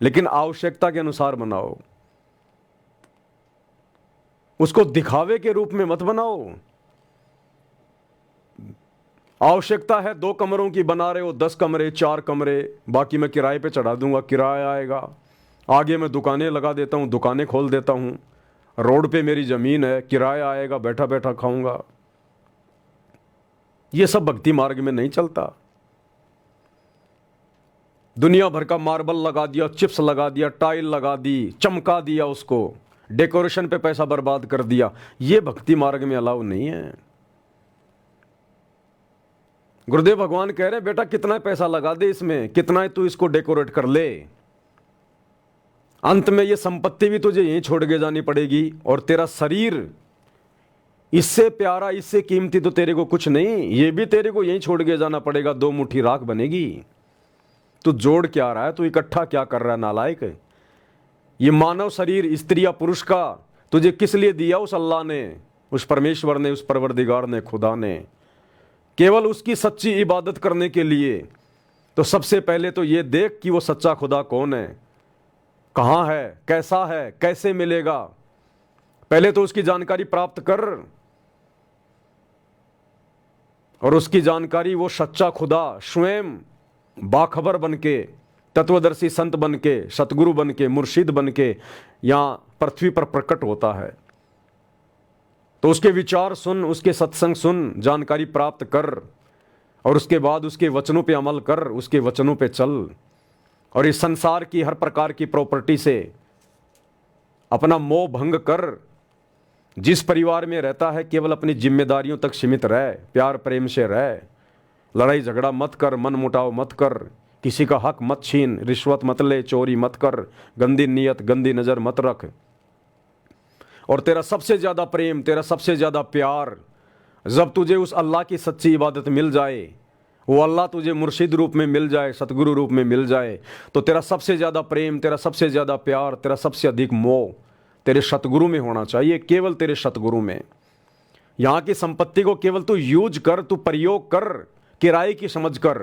लेकिन आवश्यकता के अनुसार बनाओ, उसको दिखावे के रूप में मत बनाओ। आवश्यकता है 2 कमरों की, बना रहे हो 10 कमरे 4 कमरे, बाकी मैं किराए पे चढ़ा दूंगा, किराया आएगा। आगे मैं दुकानें लगा देता हूं, दुकानें खोल देता हूं, रोड पे मेरी जमीन है, किराया आएगा, बैठा बैठा खाऊंगा। ये सब भक्ति मार्ग में नहीं चलता। दुनिया भर का मार्बल लगा दिया, चिप्स लगा दिया, टाइल लगा दी, चमका दिया, उसको डेकोरेशन पे पैसा बर्बाद कर दिया, ये भक्ति मार्ग में अलाउ नहीं है। गुरुदेव भगवान कह रहे बेटा कितना पैसा लगा दे इसमें, कितना तू इसको डेकोरेट कर ले, अंत में ये संपत्ति भी तुझे यहीं छोड़ के जानी पड़ेगी, और तेरा शरीर इससे प्यारा, इससे कीमती तो तेरे को कुछ नहीं, ये भी तेरे को यहीं छोड़ के जाना पड़ेगा, 2 मुट्ठी राख बनेगी। तू जोड़ क्या रहा है, तू इकट्ठा क्या कर रहा है नालायक। ये मानव शरीर स्त्री या पुरुष का तुझे किस लिए दिया उस अल्लाह ने, उस परमेश्वर ने, उस परवरदिगार ने, खुदा ने, केवल उसकी सच्ची इबादत करने के लिए। तो सबसे पहले तो ये देख कि वो सच्चा खुदा कौन है, कहाँ है, कैसा है, कैसे मिलेगा, पहले तो उसकी जानकारी प्राप्त कर। और उसकी जानकारी वो सच्चा खुदा स्वयं बाखबर बनके, तत्वदर्शी संत बनके, सतगुरु बनके, मुर्शिद बनके यहाँ पृथ्वी पर प्रकट होता है। तो उसके विचार सुन, उसके सत्संग सुन, जानकारी प्राप्त कर, और उसके बाद उसके वचनों पे अमल कर, उसके वचनों पे चल। और इस संसार की हर प्रकार की प्रॉपर्टी से अपना मोह भंग कर। जिस परिवार में रहता है केवल अपनी जिम्मेदारियों तक सीमित रह, प्यार प्रेम से रह, लड़ाई झगड़ा मत कर, मन मुटाव मत कर, किसी का हक मत छीन, रिश्वत मत ले, चोरी मत कर, गंदी नीयत गंदी नज़र मत रख। और तेरा सबसे ज़्यादा प्रेम, तेरा सबसे ज़्यादा प्यार जब तुझे उस अल्लाह की सच्ची इबादत मिल जाए, वो अल्लाह तुझे मुर्शिद रूप में मिल जाए, सतगुरु रूप में मिल जाए, तो तेरा सबसे ज़्यादा प्रेम, तेरा सबसे ज़्यादा प्यार, तेरा सबसे अधिक मोह तेरे सतगुरु में होना चाहिए, केवल तेरे सतगुरु में। यहाँ की संपत्ति को केवल तू यूज कर, तू प्रयोग कर, किराए की समझ कर,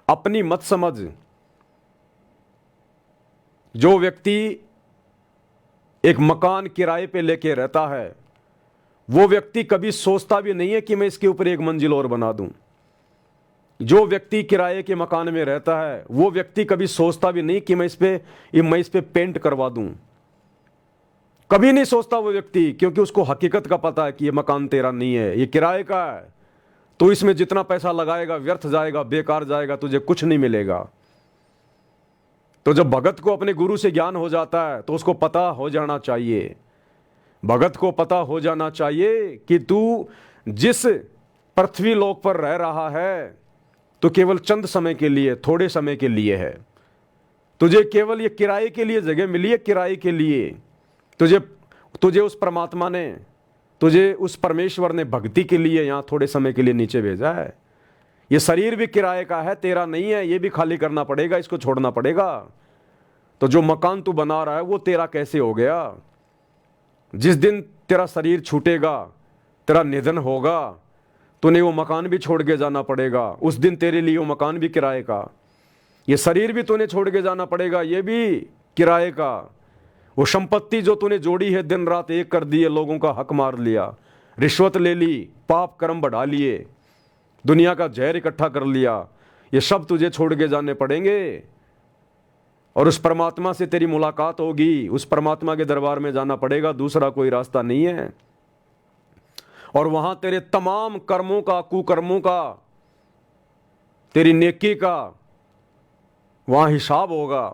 अपनी मत समझ। जो व्यक्ति एक मकान किराए पे लेके रहता है, वो व्यक्ति कभी सोचता भी नहीं है कि मैं इसके ऊपर 1 मंजिल और बना दूं। जो व्यक्ति किराए के मकान में रहता है, वो व्यक्ति कभी सोचता भी नहीं कि मैं इस पे पेंट करवा दूं। कभी नहीं सोचता वो व्यक्ति, क्योंकि उसको हकीकत का पता है कि ये मकान तेरा नहीं है, ये किराए का है। तो इसमें जितना पैसा लगाएगा व्यर्थ जाएगा, बेकार जाएगा, तुझे कुछ नहीं मिलेगा। तो जब भगत को अपने गुरु से ज्ञान हो जाता है तो उसको पता हो जाना चाहिए, भगत को पता हो जाना चाहिए कि तू जिस पृथ्वी लोक पर रह रहा है तो केवल चंद समय के लिए, थोड़े समय के लिए है। तुझे केवल ये किराए के लिए जगह मिली है, किराए के लिए। तुझे उस परमात्मा ने, तुझे उस परमेश्वर ने भक्ति के लिए यहाँ थोड़े समय के लिए नीचे भेजा है। ये शरीर भी किराए का है, तेरा नहीं है, ये भी खाली करना पड़ेगा, इसको छोड़ना पड़ेगा। तो जो मकान तू बना रहा है वो तेरा कैसे हो गया? जिस दिन तेरा शरीर छूटेगा, तेरा निधन होगा, तूने वो मकान भी छोड़ के जाना पड़ेगा। उस दिन तेरे लिए वो मकान भी किराए का, ये शरीर भी तूने छोड़ के जाना पड़ेगा, ये भी किराए का। वो संपत्ति जो तूने जोड़ी है, दिन रात एक कर दिए, लोगों का हक मार लिया, रिश्वत ले ली, पाप कर्म बढ़ा लिए, दुनिया का जहर इकट्ठा कर लिया, ये सब तुझे छोड़ के जाने पड़ेंगे। और उस परमात्मा से तेरी मुलाकात होगी, उस परमात्मा के दरबार में जाना पड़ेगा, दूसरा कोई रास्ता नहीं है। और वहां तेरे तमाम कर्मों का, कुकर्मों का, तेरी नेकी का वहां हिसाब होगा,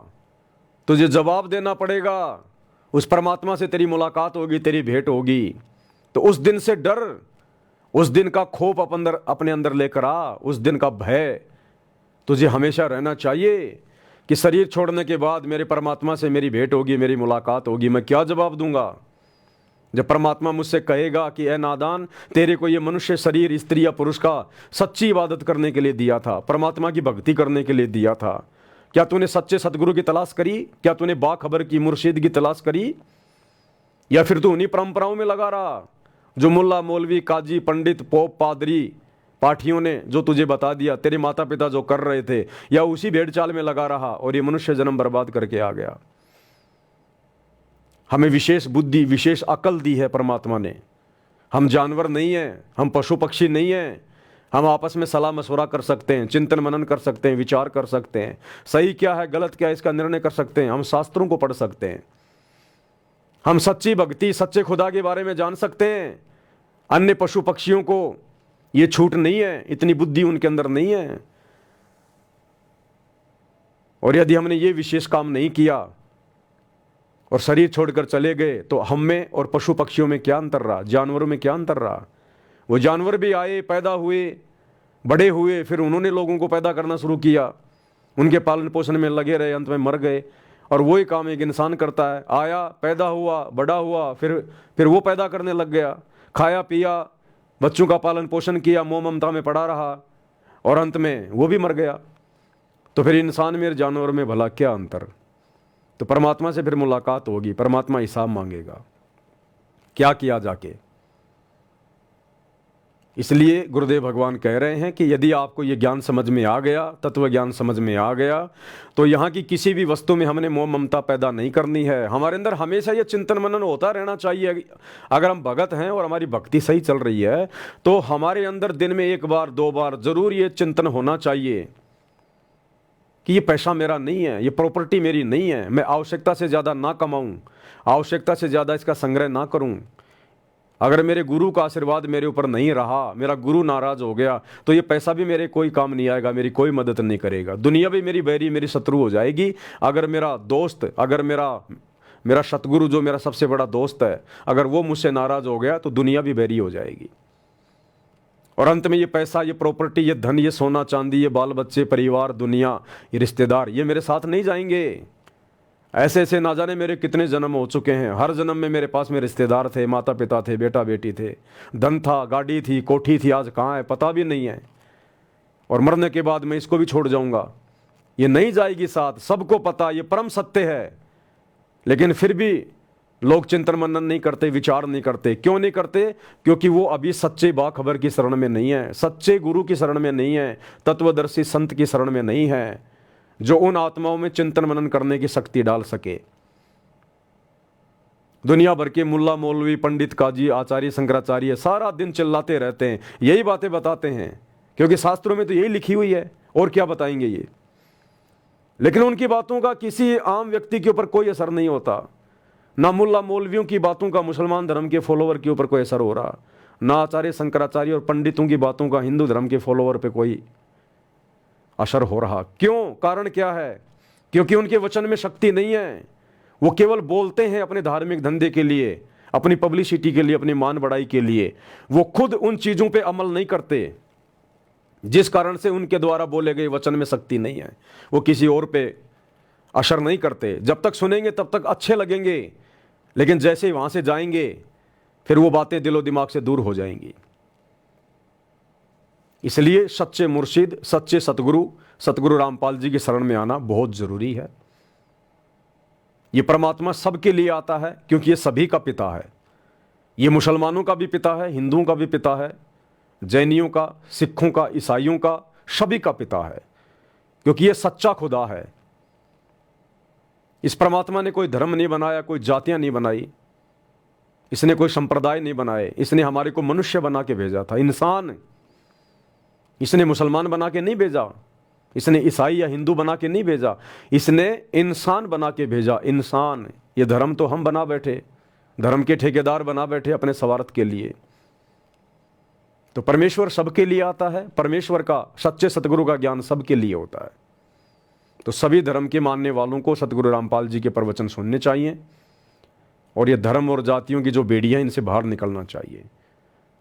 तुझे जवाब देना पड़ेगा। उस परमात्मा से तेरी मुलाकात होगी, तेरी भेंट होगी। तो उस दिन से डर, उस दिन का खौफ अपने अंदर लेकर आ, उस दिन का भय तुझे हमेशा रहना चाहिए कि शरीर छोड़ने के बाद मेरे परमात्मा से मेरी भेंट होगी, मेरी मुलाकात होगी, मैं क्या जवाब दूंगा? जब परमात्मा मुझसे कहेगा कि ए नादान, तेरे को ये मनुष्य शरीर स्त्री या पुरुष का सच्ची इबादत करने के लिए दिया था, परमात्मा की भक्ति करने के लिए दिया था, क्या तूने सच्चे सतगुरु की तलाश करी? क्या तूने बाखबर की मुर्शिद की तलाश करी? या फिर तू उन्हीं परंपराओं में लगा रहा जो मुल्ला मौलवी काजी पंडित पोप पादरी पाठियों ने जो तुझे बता दिया, तेरे माता पिता जो कर रहे थे, या उसी भेड़ चाल में लगा रहा और ये मनुष्य जन्म बर्बाद करके आ गया? हमें विशेष बुद्धि विशेष अकल दी है परमात्मा ने। हम जानवर नहीं हैं, हम पशु पक्षी नहीं हैं। हम आपस में सलाह मशवरा कर सकते हैं, चिंतन मनन कर सकते हैं, विचार कर सकते हैं, सही क्या है गलत क्या है इसका निर्णय कर सकते हैं। हम शास्त्रों को पढ़ सकते हैं, हम सच्ची भक्ति सच्चे खुदा के बारे में जान सकते हैं। अन्य पशु पक्षियों को ये छूट नहीं है, इतनी बुद्धि उनके अंदर नहीं है। और यदि हमने ये विशेष काम नहीं किया और शरीर छोड़कर चले गए तो हम में और पशु पक्षियों में क्या अंतर रहा, जानवरों में क्या अंतर रहा? वो जानवर भी आए, पैदा हुए, बड़े हुए, फिर उन्होंने लोगों को पैदा करना शुरू किया, उनके पालन पोषण में लगे रहे, अंत में मर गए। और वही काम एक इंसान करता है, आया, पैदा हुआ, बड़ा हुआ, फिर वो पैदा करने लग गया, खाया पिया, बच्चों का पालन पोषण किया, मोह ममता में पड़ा रहा और अंत में वो भी मर गया। तो फिर इंसान में और जानवर में भला क्या अंतर? तो परमात्मा से फिर मुलाकात होगी, परमात्मा हिसाब मांगेगा क्या किया जाके। इसलिए गुरुदेव भगवान कह रहे हैं कि यदि आपको ये ज्ञान समझ में आ गया, तत्व ज्ञान समझ में आ गया, तो यहाँ की किसी भी वस्तु में हमने मोह ममता पैदा नहीं करनी है। हमारे अंदर हमेशा ये चिंतन मनन होता रहना चाहिए। अगर हम भगत हैं और हमारी भक्ति सही चल रही है तो हमारे अंदर दिन में 1 बार 2 बार जरूर ये चिंतन होना चाहिए कि ये पैसा मेरा नहीं है, ये प्रॉपर्टी मेरी नहीं है, मैं आवश्यकता से ज़्यादा ना कमाऊँ, आवश्यकता से ज़्यादा इसका संग्रह ना करूँ। अगर मेरे गुरु का आशीर्वाद मेरे ऊपर नहीं रहा, मेरा गुरु नाराज हो गया, तो ये पैसा भी मेरे कोई काम नहीं आएगा, मेरी कोई मदद नहीं करेगा। दुनिया भी मेरी बैरी, मेरी शत्रु हो जाएगी। अगर मेरा दोस्त, अगर मेरा सतगुरु जो मेरा सबसे बड़ा दोस्त है, अगर वो मुझसे नाराज हो गया तो दुनिया भी बैरी हो जाएगी। और अंत में ये पैसा, ये प्रॉपर्टी, ये धन, ये सोना चांदी, ये बाल बच्चे, परिवार, दुनिया, ये रिश्तेदार, ये मेरे साथ नहीं जाएंगे। ऐसे ऐसे ना जाने मेरे कितने जन्म हो चुके हैं। हर जन्म में मेरे पास में रिश्तेदार थे, माता पिता थे, बेटा बेटी थे, धन था, गाड़ी थी, कोठी थी, आज कहाँ है पता भी नहीं है। और मरने के बाद मैं इसको भी छोड़ जाऊंगा, ये नहीं जाएगी साथ, सबको पता, ये परम सत्य है। लेकिन फिर भी लोग चिंतन मनन नहीं करते, विचार नहीं करते। क्यों नहीं करते? क्योंकि वो अभी सच्चे बाखबर की शरण में नहीं है, सच्चे गुरु की शरण में नहीं है, तत्वदर्शी संत की शरण में नहीं है, जो उन आत्माओं में चिंतन मनन करने की शक्ति डाल सके। दुनिया भर के मुल्ला मौलवी पंडित काजी आचार्य शंकराचार्य सारा दिन चिल्लाते रहते हैं, यही बातें बताते हैं, क्योंकि शास्त्रों में तो यही लिखी हुई है, और क्या बताएंगे ये। लेकिन उनकी बातों का किसी आम व्यक्ति के ऊपर कोई असर नहीं होता। ना मुल्ला मौलवियों की बातों का मुसलमान धर्म के फॉलोवर के ऊपर कोई असर हो रहा, ना आचार्य शंकराचार्य और पंडितों की बातों का हिंदू धर्म के फॉलोवर पे कोई असर हो रहा। क्यों? कारण क्या है? क्योंकि उनके वचन में शक्ति नहीं है। वो केवल बोलते हैं अपने धार्मिक धंधे के लिए, अपनी पब्लिसिटी के लिए, अपनी मान बढ़ाई के लिए। वो खुद उन चीज़ों पे अमल नहीं करते, जिस कारण से उनके द्वारा बोले गए वचन में शक्ति नहीं है। वो किसी और पे असर नहीं करते। जब तक सुनेंगे तब तक अच्छे लगेंगे, लेकिन जैसे ही वहाँ से जाएंगे फिर वो बातें दिलो दिमाग से दूर हो जाएंगी। इसलिए सच्चे मुर्शिद, सच्चे सतगुरु रामपाल जी की शरण में आना बहुत ज़रूरी है। ये परमात्मा सबके लिए आता है, क्योंकि ये सभी का पिता है। ये मुसलमानों का भी पिता है, हिंदुओं का भी पिता है, जैनियों का, सिखों का, ईसाइयों का, सभी का पिता है, क्योंकि ये सच्चा खुदा है। इस परमात्मा ने कोई धर्म नहीं बनाया, कोई जातियां नहीं बनाई, इसने कोई संप्रदाय नहीं बनाए। इसने हमारे को मनुष्य बना के भेजा था, इंसान। इसने मुसलमान बना के नहीं भेजा, इसने ईसाई या हिंदू बना के नहीं भेजा, इसने इंसान बना के भेजा। इंसान, ये धर्म तो हम बना बैठे, धर्म के ठेकेदार बना बैठे अपने स्वार्थ के लिए। तो परमेश्वर सबके लिए आता है। परमेश्वर का, सच्चे सतगुरु का ज्ञान सबके लिए होता है। तो सभी धर्म के मानने वालों को सतगुरु रामपाल जी के प्रवचन सुनने चाहिए, और ये धर्म और जातियों की जो बेड़ियां, इनसे बाहर निकलना चाहिए।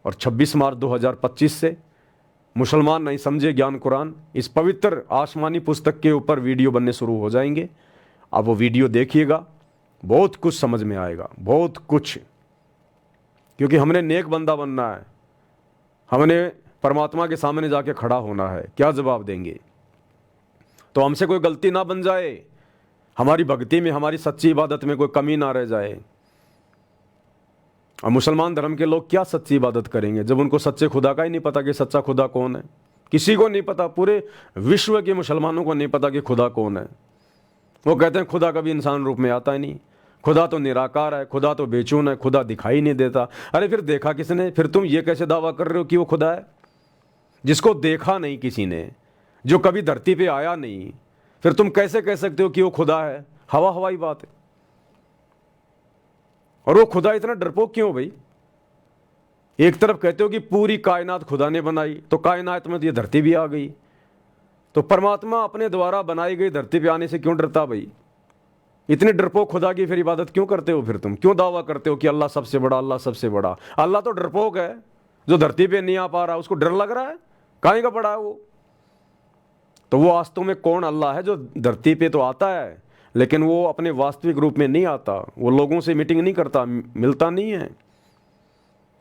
और 26 मार्च 2025 से मुसलमान नहीं समझे ज्ञान कुरान, इस पवित्र आसमानी पुस्तक के ऊपर वीडियो बनने शुरू हो जाएंगे। आप वो वीडियो देखिएगा, बहुत कुछ समझ में आएगा, बहुत कुछ। क्योंकि हमने नेक बंदा बनना है, हमने परमात्मा के सामने जाके खड़ा होना है, क्या जवाब देंगे? तो हमसे कोई गलती ना बन जाए, हमारी भक्ति में, हमारी सच्ची इबादत में कोई कमी ना रह जाए। और मुसलमान धर्म के लोग क्या सच्ची इबादत करेंगे जब उनको सच्चे खुदा का ही नहीं पता कि सच्चा खुदा कौन है? किसी को नहीं पता, पूरे विश्व के मुसलमानों को नहीं पता कि खुदा कौन है। वो कहते हैं खुदा कभी इंसान रूप में आता ही नहीं, खुदा तो निराकार है, खुदा तो बेचून है, खुदा दिखाई नहीं देता। अरे फिर देखा किसने? फिर तुम ये कैसे दावा कर रहे हो कि वो खुदा है जिसको देखा नहीं किसी ने, जो कभी धरती पे आया नहीं? फिर तुम कैसे कह सकते हो कि वो खुदा है? हवा हवाई बात है। और वो खुदा इतना डरपोक क्यों भाई? एक तरफ कहते हो कि पूरी कायनात खुदा ने बनाई, तो कायनात में तो ये धरती भी आ गई, तो परमात्मा अपने द्वारा बनाई गई धरती पे आने से क्यों डरता भाई? इतने डरपोक खुदा की फिर इबादत क्यों करते हो? फिर तुम क्यों दावा करते हो कि अल्लाह सबसे बड़ा, अल्लाह सबसे बड़ा? अल्लाह तो डरपोक है, जो धरती पे नहीं आ पा रहा उसको डर लग रहा है, काहे का बड़ा है वो? तो वो वास्तव में कौन अल्लाह है जो धरती पे तो आता है लेकिन वो अपने वास्तविक रूप में नहीं आता, वो लोगों से मीटिंग नहीं करता, मिलता नहीं है,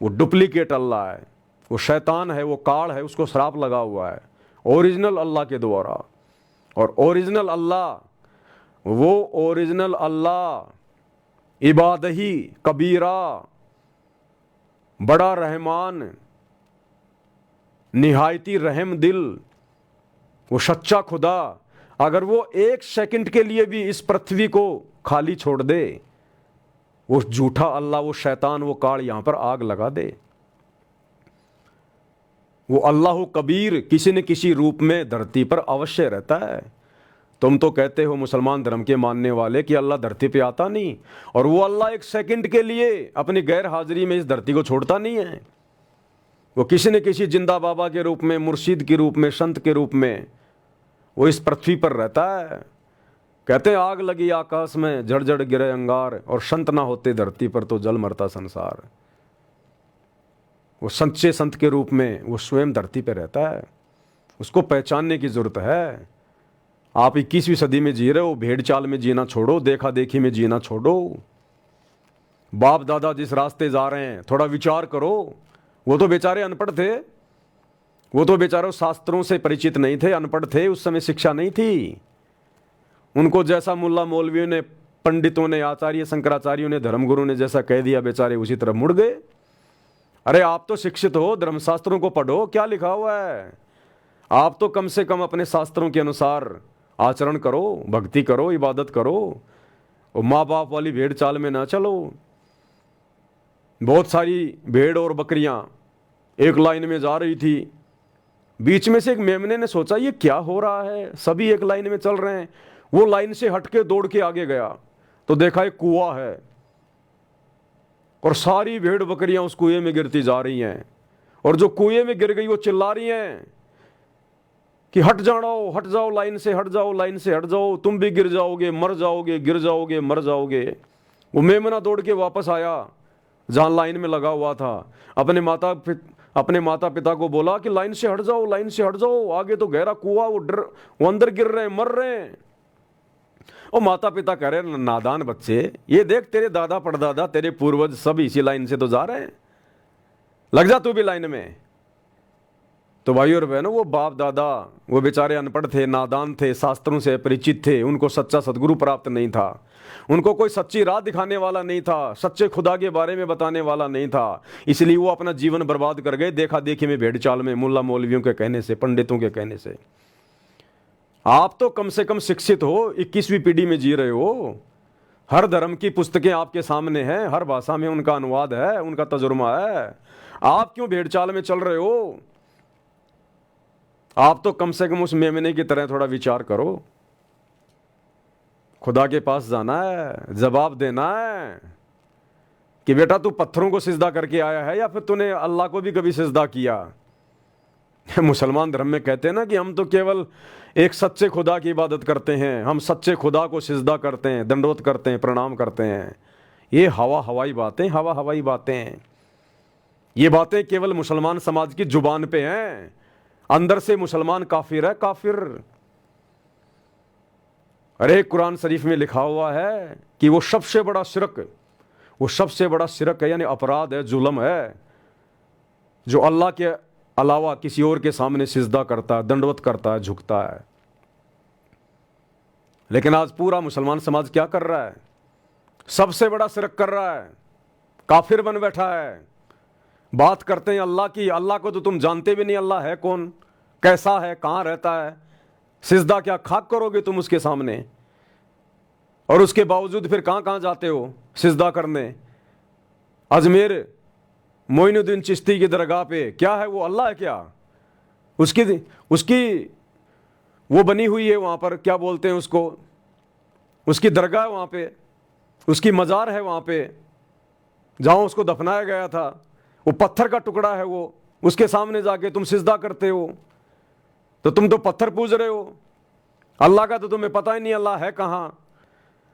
वो डुप्लीकेट अल्लाह है, वो शैतान है, वो काल है, उसको श्राप लगा हुआ है ओरिजिनल अल्लाह के द्वारा। और ओरिजिनल अल्लाह, वो ओरिजिनल अल्लाह इबादही कबीरा, बड़ा रहमान, निहायती रहम दिल, वो सच्चा खुदा, अगर वो एक सेकंड के लिए भी इस पृथ्वी को खाली छोड़ दे, वो झूठा अल्लाह, वो शैतान, वो काल यहां पर आग लगा दे। वो अल्लाह कबीर किसी न किसी रूप में धरती पर अवश्य रहता है। तुम तो कहते हो मुसलमान धर्म के मानने वाले कि अल्लाह धरती पे आता नहीं, और वो अल्लाह एक सेकंड के लिए अपनी गैर हाजिरी में इस धरती को छोड़ता नहीं है। वो किसी न किसी जिंदा बाबा के रूप में, मुर्शिद के रूप में, संत के रूप में वो इस पृथ्वी पर रहता है। कहते हैं आग लगी आकाश में, जड़ जड़ गिरे अंगार, और संत ना होते धरती पर तो जल मरता संसार। वो सच्चे संत के रूप में वो स्वयं धरती पर रहता है, उसको पहचानने की जरूरत है। आप 21वीं सदी में जी रहे हो, भेड़ चाल में जीना छोड़ो, देखा देखी में जीना छोड़ो। बाप दादा जिस रास्ते जा रहे हैं थोड़ा विचार करो। वो तो बेचारे अनपढ़ थे, वो तो बेचारे शास्त्रों से परिचित नहीं थे, अनपढ़ थे, उस समय शिक्षा नहीं थी। उनको जैसा मुल्ला मौलवियों ने, पंडितों ने, आचार्य शंकराचार्यों ने, धर्मगुरु ने जैसा कह दिया, बेचारे उसी तरफ मुड़ गए। अरे आप तो शिक्षित हो, धर्मशास्त्रों को पढ़ो, क्या लिखा हुआ है? आप तो कम से कम अपने शास्त्रों के अनुसार आचरण करो, भक्ति करो, इबादत करो, और माँ बाप वाली भेड़ चाल में ना चलो। बहुत सारी भेड़ और बकरियां एक लाइन में जा रही थी, बीच में से एक मेमने ने सोचा ये क्या हो रहा है, सभी एक लाइन में चल रहे हैं। वो लाइन से हटके दौड़ के आगे गया तो देखा एक कुआं है, और सारी भेड़ बकरियां उस कुएं में गिरती जा रही हैं, और जो कुएं में गिर गई वो चिल्ला रही हैं कि हट जाओ, हट जाओ, लाइन से हट जाओ, लाइन से हट जाओ, तुम भी गिर जाओगे, मर जाओगे, गिर जाओगे, मर जाओगे। वो मेमना दौड़ के वापस आया जहां लाइन में लगा हुआ था, अपने माता पिता को बोला कि लाइन से हट जाओ, लाइन से हट जाओ, आगे तो गहरा कुआं, वो अंदर गिर रहे हैं, मर रहे हैं। और माता पिता कह रहे नादान बच्चे, ये देख तेरे दादा परदादा, तेरे पूर्वज सब इसी लाइन से तो जा रहे हैं, लग जा तू भी लाइन में। तो भाई और बहनों, वो बाप दादा वो बेचारे अनपढ़ थे, नादान थे, शास्त्रों से परिचित थे, उनको सच्चा सदगुरु प्राप्त नहीं था, उनको कोई सच्ची राह दिखाने वाला नहीं था, सच्चे खुदा के बारे में बताने वाला नहीं था, इसलिए वो अपना जीवन बर्बाद कर गए देखा देखी में, भेड़ चाल में, मुल्ला मौलवियों के कहने से, पंडितों के कहने से। आप तो कम से कम शिक्षित हो, 21वीं पीढ़ी में जी रहे हो, हर धर्म की पुस्तकें आपके सामने हैं, हर भाषा में उनका अनुवाद है, उनका तजुर्मा है। आप क्यों भेड़ चाल में चल रहे हो? आप तो कम से कम उस मेमने की तरह थोड़ा विचार करो। खुदा के पास जाना है, जवाब देना है कि बेटा तू पत्थरों को सिजदा करके आया है या फिर तूने अल्लाह को भी कभी सिजदा किया? मुसलमान धर्म में कहते हैं ना कि हम तो केवल एक सच्चे खुदा की इबादत करते हैं, हम सच्चे खुदा को सिजदा करते हैं, दंडवत करते हैं, प्रणाम करते हैं। ये हवा हवाई बातें, हवा हवाई बातें, ये बातें केवल मुसलमान समाज की जुबान पे हैं, अंदर से मुसलमान काफिर है, काफिर। अरे कुरान शरीफ में लिखा हुआ है कि वो सबसे बड़ा शिरक, वो सबसे बड़ा शिरक है, यानी अपराध है, जुल्म है। जो अल्लाह के अलावा किसी और के सामने सिजदा करता है, दंडवत करता है, झुकता है। लेकिन आज पूरा मुसलमान समाज क्या कर रहा है? सबसे बड़ा शिरक कर रहा है, काफिर बन बैठा है। बात करते हैं अल्लाह की, अल्लाह को तो तुम जानते भी नहीं, अल्लाह है कौन, कैसा है, कहाँ रहता है। सिजदा क्या खाक करोगे तुम उसके सामने? और उसके बावजूद फिर कहाँ कहाँ जाते हो सिजदा करने? अजमेर मोइनुद्दीन चिश्ती की दरगाह पे क्या है? वो अल्लाह है क्या? उसकी वो बनी हुई है वहाँ पर, क्या बोलते हैं उसको, उसकी दरगाह है वहाँ पे, उसकी मज़ार है वहाँ पे जहाँ उसको दफनाया गया था। वो पत्थर का टुकड़ा है, वो उसके सामने जाके तुम सिजदा करते हो। तो तुम तो पत्थर पूज रहे हो, अल्लाह का तो तुम्हें पता ही नहीं अल्लाह है कहाँ।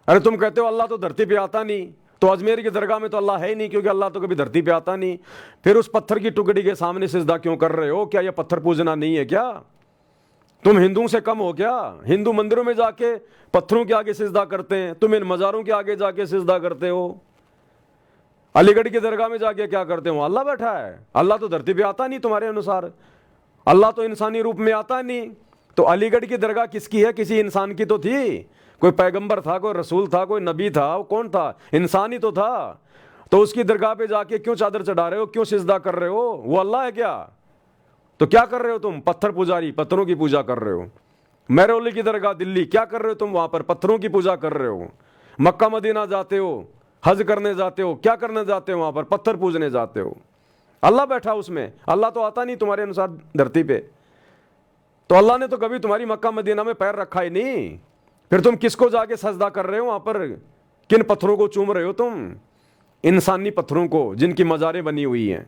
अरे तुम कहते हो अल्लाह तो धरती पे आता नहीं, तो अजमेर की दरगाह में तो अल्लाह है ही नहीं, क्योंकि अल्लाह तो कभी धरती पे आता नहीं। फिर उस पत्थर की टुकड़ी के सामने सिजदा क्यों कर रहे हो? क्या यह पत्थर पूजना नहीं है क्या? तुम हिंदुओं से कम हो क्या? हिंदू मंदिरों में जाके पत्थरों के आगे सिजदा करते हैं, तुम इन मज़ारों के आगे जाके सिजदा करते हो। अलीगढ़ की दरगाह में जाके क्या करते हो? अल्लाह बैठा है। अल्लाह तो धरती पे आता नहीं तुम्हारे अनुसार, अल्लाह तो इंसानी रूप में आता नहीं। तो अलीगढ़ की दरगाह किसकी है? किसी इंसान की तो थी, कोई पैगंबर था, कोई रसूल था, कोई नबी था। वो कौन था? इंसान ही तो था। तो उसकी दरगाह पे जाके क्यों चादर चढ़ा रहे हो, क्यों सिजदा कर रहे हो? वो अल्लाह है क्या? तो क्या कर रहे हो तुम? पत्थर पुजारी, पत्थरों की पूजा कर रहे हो। महरौली की दरगाह दिल्ली, क्या कर रहे हो तुम? वहां पर पत्थरों की पूजा कर रहे हो। मक्का मदीना जाते हो, हज करने जाते हो, क्या करने जाते हो? वहां पर पत्थर पूजने जाते हो। अल्लाह बैठा उसमें, अल्लाह तो आता नहीं तुम्हारे अनुसार धरती पे। तो अल्लाह ने तो कभी तुम्हारी मक्का मदीना में पैर रखा ही नहीं। फिर तुम किसको जाके सजदा कर रहे हो वहां पर? किन पत्थरों को चूम रहे हो तुम? इंसानी पत्थरों को, जिनकी मज़ारें बनी हुई हैं।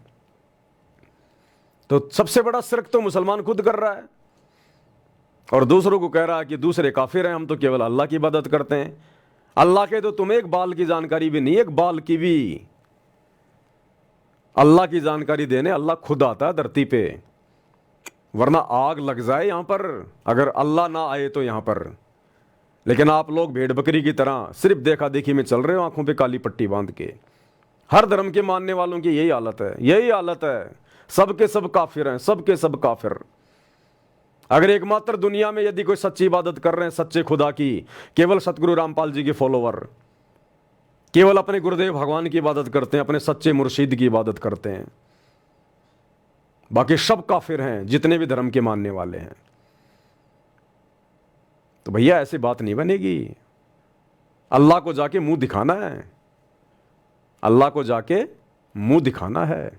तो सबसे बड़ा शिरक तो मुसलमान खुद कर रहा है और दूसरों को कह रहा है कि दूसरे काफिर हैं, हम तो केवल अल्लाह की इबादत करते हैं। अल्लाह के तो तुम्हें एक बाल की जानकारी भी नहीं, एक बाल की भी। अल्लाह की जानकारी देने अल्लाह खुद आता है धरती पे, वरना आग लग जाए यहां पर अगर अल्लाह ना आए तो यहां पर। लेकिन आप लोग भेड़ बकरी की तरह सिर्फ देखा देखी में चल रहे हो, आंखों पे काली पट्टी बांध के। हर धर्म के मानने वालों की यही हालत है, यही हालत है। सबके सब काफिर हैं, सबके सब काफिर। अगर एकमात्र दुनिया में यदि कोई सच्ची इबादत कर रहे हैं सच्चे खुदा की, केवल सतगुरु रामपाल जी के फॉलोवर, केवल अपने गुरुदेव भगवान की इबादत करते हैं, अपने सच्चे मुर्शिद की इबादत करते हैं, बाकी सब काफिर हैं जितने भी धर्म के मानने वाले हैं। तो भैया ऐसी बात नहीं बनेगी। अल्लाह को जाके मुंह दिखाना है, अल्लाह को जाके मुंह दिखाना है।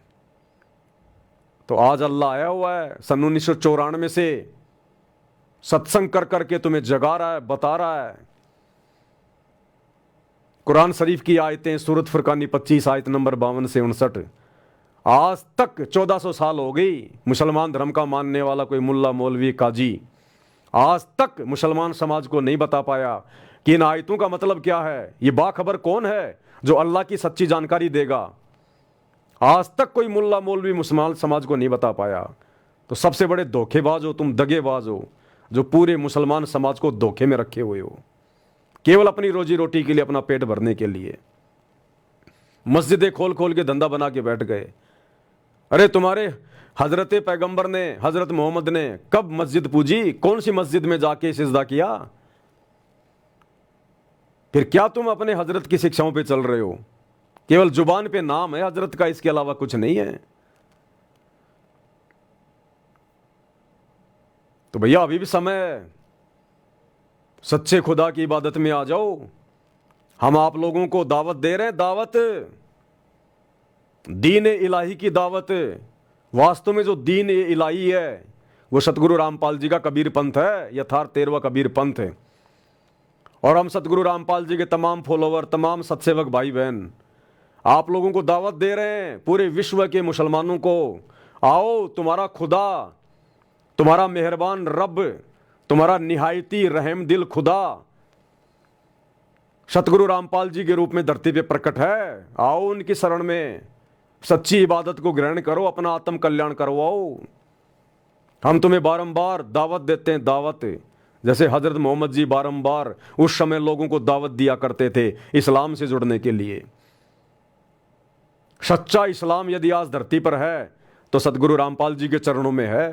तो आज अल्लाह आया हुआ है सन 1994 से सत्संग कर करके तुम्हें जगा रहा है, बता रहा है। कुरान शरीफ की आयतें, सूरत फुरकानी 25 आयत नंबर 52 से 59। आज तक 1400 साल हो गई मुसलमान धर्म का मानने वाला कोई मुल्ला मौलवी काजी आज तक मुसलमान समाज को नहीं बता पाया कि इन आयतों का मतलब क्या है। ये बाखबर कौन है जो अल्लाह की सच्ची जानकारी देगा? आज तक कोई मुल्ला मौलवी मुसलमान समाज को नहीं बता पाया। तो सबसे बड़े धोखेबाज हो तुम, दगेबाज हो, जो पूरे मुसलमान समाज को धोखे में रखे हुए हो, केवल अपनी रोजी रोटी के लिए, अपना पेट भरने के लिए। मस्जिदें खोल खोल के धंधा बना के बैठ गए। अरे तुम्हारे हजरत पैगंबर ने, हजरत मोहम्मद ने कब मस्जिद पूजी? कौन सी मस्जिद में जाके सिजदा किया? फिर क्या तुम अपने हजरत की शिक्षाओं पे चल रहे हो? केवल जुबान पे नाम है हजरत का, इसके अलावा कुछ नहीं है। तो भैया अभी भी समय है, सच्चे खुदा की इबादत में आ जाओ। हम आप लोगों को दावत दे रहे हैं, दावत, दीन इलाही की दावत। वास्तव में जो दीन इलाही है वो सतगुरु रामपाल जी का कबीर पंथ है, यथार्थ 13वां कबीर पंथ है। और हम सतगुरु रामपाल जी के तमाम फॉलोवर, तमाम सत्सेवक भाई बहन आप लोगों को दावत दे रहे हैं, पूरे विश्व के मुसलमानों को, आओ तुम्हारा खुदा, तुम्हारा मेहरबान रब, तुम्हारा निहायती रहम दिल खुदा सतगुरु रामपाल जी के रूप में धरती पे प्रकट है। आओ उनकी शरण में, सच्ची इबादत को ग्रहण करो, अपना आत्म कल्याण करवाओ। हम तुम्हें बारंबार दावत देते हैं, दावत, जैसे हजरत मोहम्मद जी बारंबार उस समय लोगों को दावत दिया करते थे इस्लाम से जुड़ने के लिए। सच्चा इस्लाम यदि आज धरती पर है तो सदगुरु रामपाल जी के चरणों में है।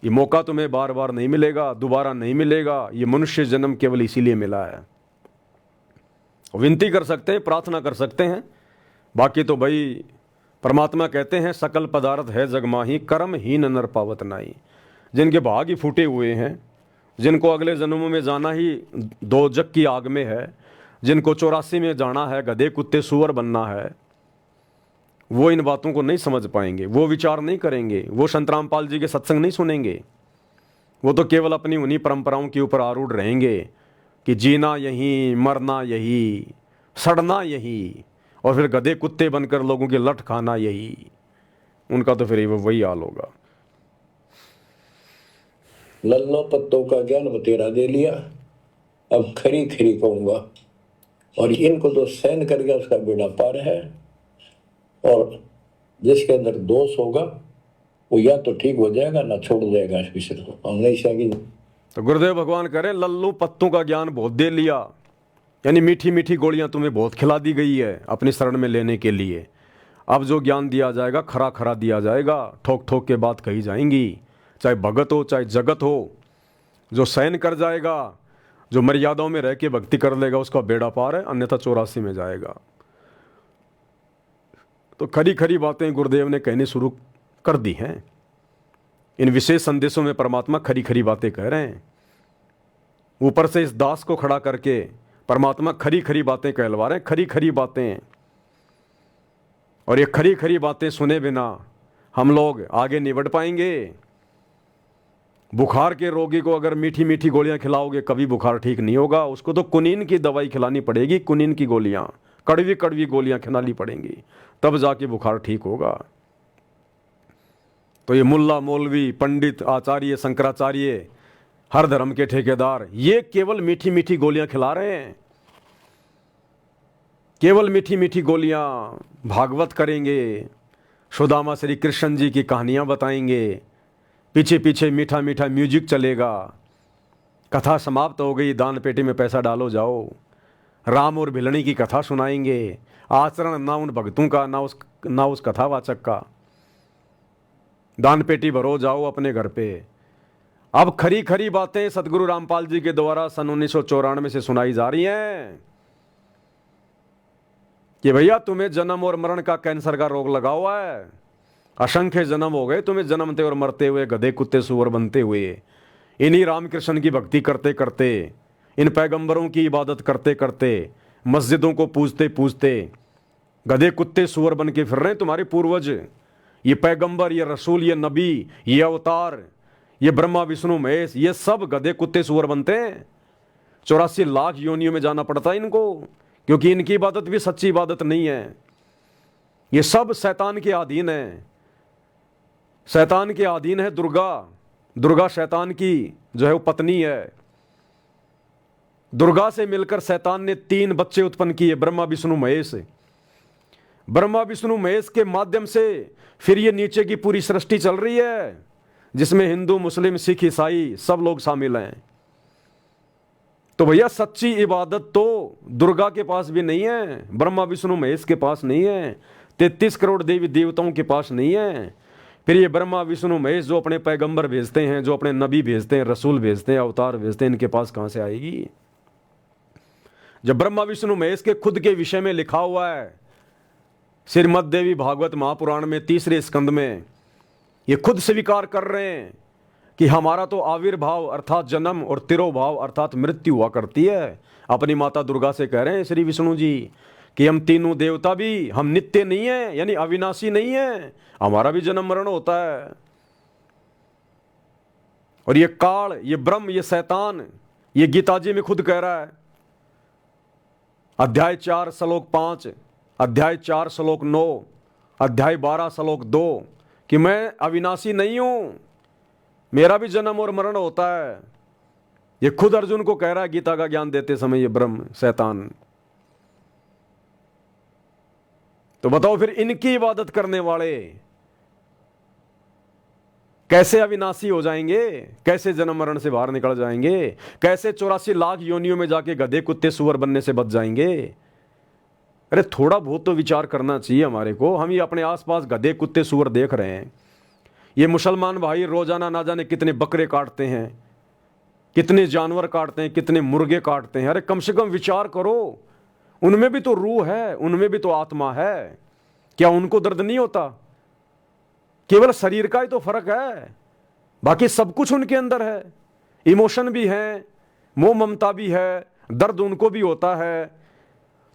ये मौका तुम्हें बार बार नहीं मिलेगा, दोबारा नहीं मिलेगा। ये मनुष्य जन्म केवल इसीलिए मिला है। विनती कर सकते हैं, प्रार्थना कर सकते हैं, बाकी तो भाई परमात्मा कहते हैं सकल पदार्थ है जग माही, कर्म हीन नर पावत नाई। जिनके भाग ही फूटे हुए हैं, जिनको अगले जन्मों में जाना ही दो जग की आग में है, जिनको 84 में जाना है, गधे कुत्ते सुअर बनना है, वो इन बातों को नहीं समझ पाएंगे, वो विचार नहीं करेंगे, वो संत रामपाल जी के सत्संग नहीं सुनेंगे। वो तो केवल अपनी उन्हीं परंपराओं के ऊपर आरूढ़ रहेंगे कि जीना यहीं, मरना यही, सड़ना यही, और फिर गधे कुत्ते बनकर लोगों की लठ खाना यही। उनका तो फिर वही हाल होगा। लल्लो पत्तों का ज्ञान बतेरा दे लिया, अब खरी खरी कहूंगा। और इनको तो सहन कर गया उसका बेड़ा पार है। और जिसके अंदर दोष होगा वो या तो ठीक हो जाएगा ना छोड़ जाएगा इस विषय को। हम नहीं सकेंगे। तो गुरुदेव भगवान कह रहे हैं लल्लू पत्तों का ज्ञान बहुत दे लिया, यानी मीठी मीठी गोलियां तुम्हें बहुत खिला दी गई है अपनी शरण में लेने के लिए। अब जो ज्ञान दिया जाएगा खरा खरा दिया जाएगा, ठोक ठोक के बात कही जाएंगी, चाहे भगत हो चाहे जगत हो। जो सहन कर जाएगा, जो मर्यादाओं में रह के भक्ति कर लेगा, उसका बेड़ा पार है, अन्यथा 84 में जाएगा। तो खरी खरी बातें गुरुदेव ने कहनी शुरू कर दी हैं। इन विशेष संदेशों में परमात्मा खरी खरी बातें कह रहे हैं। ऊपर से इस दास को खड़ा करके परमात्मा खरी खरी बातें कहलवा रहे हैं, खरी खरी बातें। और ये खरी खरी बातें सुने बिना हम लोग आगे नहीं बढ़ पाएंगे। बुखार के रोगी को अगर मीठी मीठी गोलियां खिलाओगे कभी बुखार ठीक नहीं होगा। उसको तो कुनीन की दवाई खिलानी पड़ेगी, कुनीन की गोलियां, कड़वी कड़वी गोलियां खिलानी पड़ेंगी, तब जाके बुखार ठीक होगा। तो ये मुल्ला मौलवी पंडित आचार्य शंकराचार्य हर धर्म के ठेकेदार ये केवल मीठी मीठी गोलियां खिला रहे हैं। केवल मीठी मीठी गोलियां, भागवत करेंगे, सुदामा श्री कृष्ण जी की कहानियां बताएंगे, पीछे पीछे मीठा मीठा म्यूजिक चलेगा, कथा समाप्त हो गई, दान पेटी में पैसा डालो जाओ, राम और भिलनी की कथा सुनाएंगे। आचरण ना उन भक्तों का ना उस कथावाचक का। दान पेटी भरो जाओ अपने घर पे। अब खरी खरी बातें सदगुरु रामपाल जी के द्वारा सन 1994 से सुनाई जा रही हैं कि भैया तुम्हें जन्म और मरण का कैंसर का रोग लगा हुआ है। असंख्य जन्म हो गए तुम्हें जन्मते और मरते हुए, गधे कुत्ते सुअर बनते हुए। इन्हीं रामकृष्ण की भक्ति करते करते, इन पैगंबरों की इबादत करते करते, मस्जिदों को पूजते पूजते गधे कुत्ते सुअर बन के फिर रहे हैं तुम्हारे पूर्वज। ये पैगंबर, ये रसूल, ये नबी, ये अवतार, ये ब्रह्मा विष्णु महेश, ये सब गधे कुत्ते सुअर बनते हैं। 84 लाख योनियों में जाना पड़ता है इनको, क्योंकि इनकी इबादत भी सच्ची इबादत नहीं है। ये सब शैतान के अधीन है। शैतान के अधीन है दुर्गा। दुर्गा शैतान की जो है वो पत्नी है। दुर्गा से मिलकर शैतान ने 3 बच्चे उत्पन्न किए, ब्रह्मा विष्णु महेश। ब्रह्मा विष्णु महेश के माध्यम से फिर ये नीचे की पूरी सृष्टि चल रही है, जिसमें हिंदू, मुस्लिम, सिख, ईसाई सब लोग शामिल हैं। तो भैया सच्ची इबादत तो दुर्गा के पास भी नहीं है, ब्रह्मा विष्णु महेश के पास नहीं है, 33 करोड़ देवी देवताओं के पास नहीं है। फिर ये ब्रह्मा विष्णु महेश जो अपने पैगंबर भेजते हैं, जो अपने नबी भेजते हैं, रसूल भेजते हैं, अवतार भेजते हैं, इनके पास कहां से आएगी? जब ब्रह्मा विष्णु महेश के खुद के विषय में लिखा हुआ है श्रीमद् देवी भागवत महापुराण में 3रे स्कंद में, ये खुद स्वीकार कर रहे हैं कि हमारा तो आविर्भाव अर्थात जन्म और तिरोभाव अर्थात मृत्यु हुआ करती है। अपनी माता दुर्गा से कह रहे हैं श्री विष्णु जी कि हम तीनों देवता भी हम नित्य नहीं है, यानी अविनाशी नहीं है, हमारा भी जन्म मरण होता है। और ये काल, ये ब्रह्म, ये शैतान, ये गीता जी में खुद कह रहा है, अध्याय 4 श्लोक 5, अध्याय 4 श्लोक 9, अध्याय 12 श्लोक 2 कि मैं अविनाशी नहीं हूं, मेरा भी जन्म और मरण होता है। ये खुद अर्जुन को कह रहा है गीता का ज्ञान देते समय, ये ब्रह्म शैतान। तो बताओ फिर इनकी इबादत करने वाले कैसे अविनाशी हो जाएंगे, कैसे जन्म मरण से बाहर निकल जाएंगे, कैसे 84 लाख योनियों में जाके गधे कुत्ते सुअर बनने से बच जाएंगे। अरे थोड़ा बहुत तो विचार करना चाहिए हमारे को। हम ये अपने आसपास गधे कुत्ते सुअर देख रहे हैं। ये मुसलमान भाई रोजाना ना जाने कितने बकरे काटते हैं, कितने जानवर काटते हैं, कितने मुर्गे काटते हैं। अरे कम से कम विचार करो, उनमें भी तो रूह है, उनमें भी तो आत्मा है। क्या उनको दर्द नहीं होता? केवल शरीर का ही तो फर्क है, बाकी सब कुछ उनके अंदर है। इमोशन भी है, मोह ममता भी है, दर्द उनको भी होता है।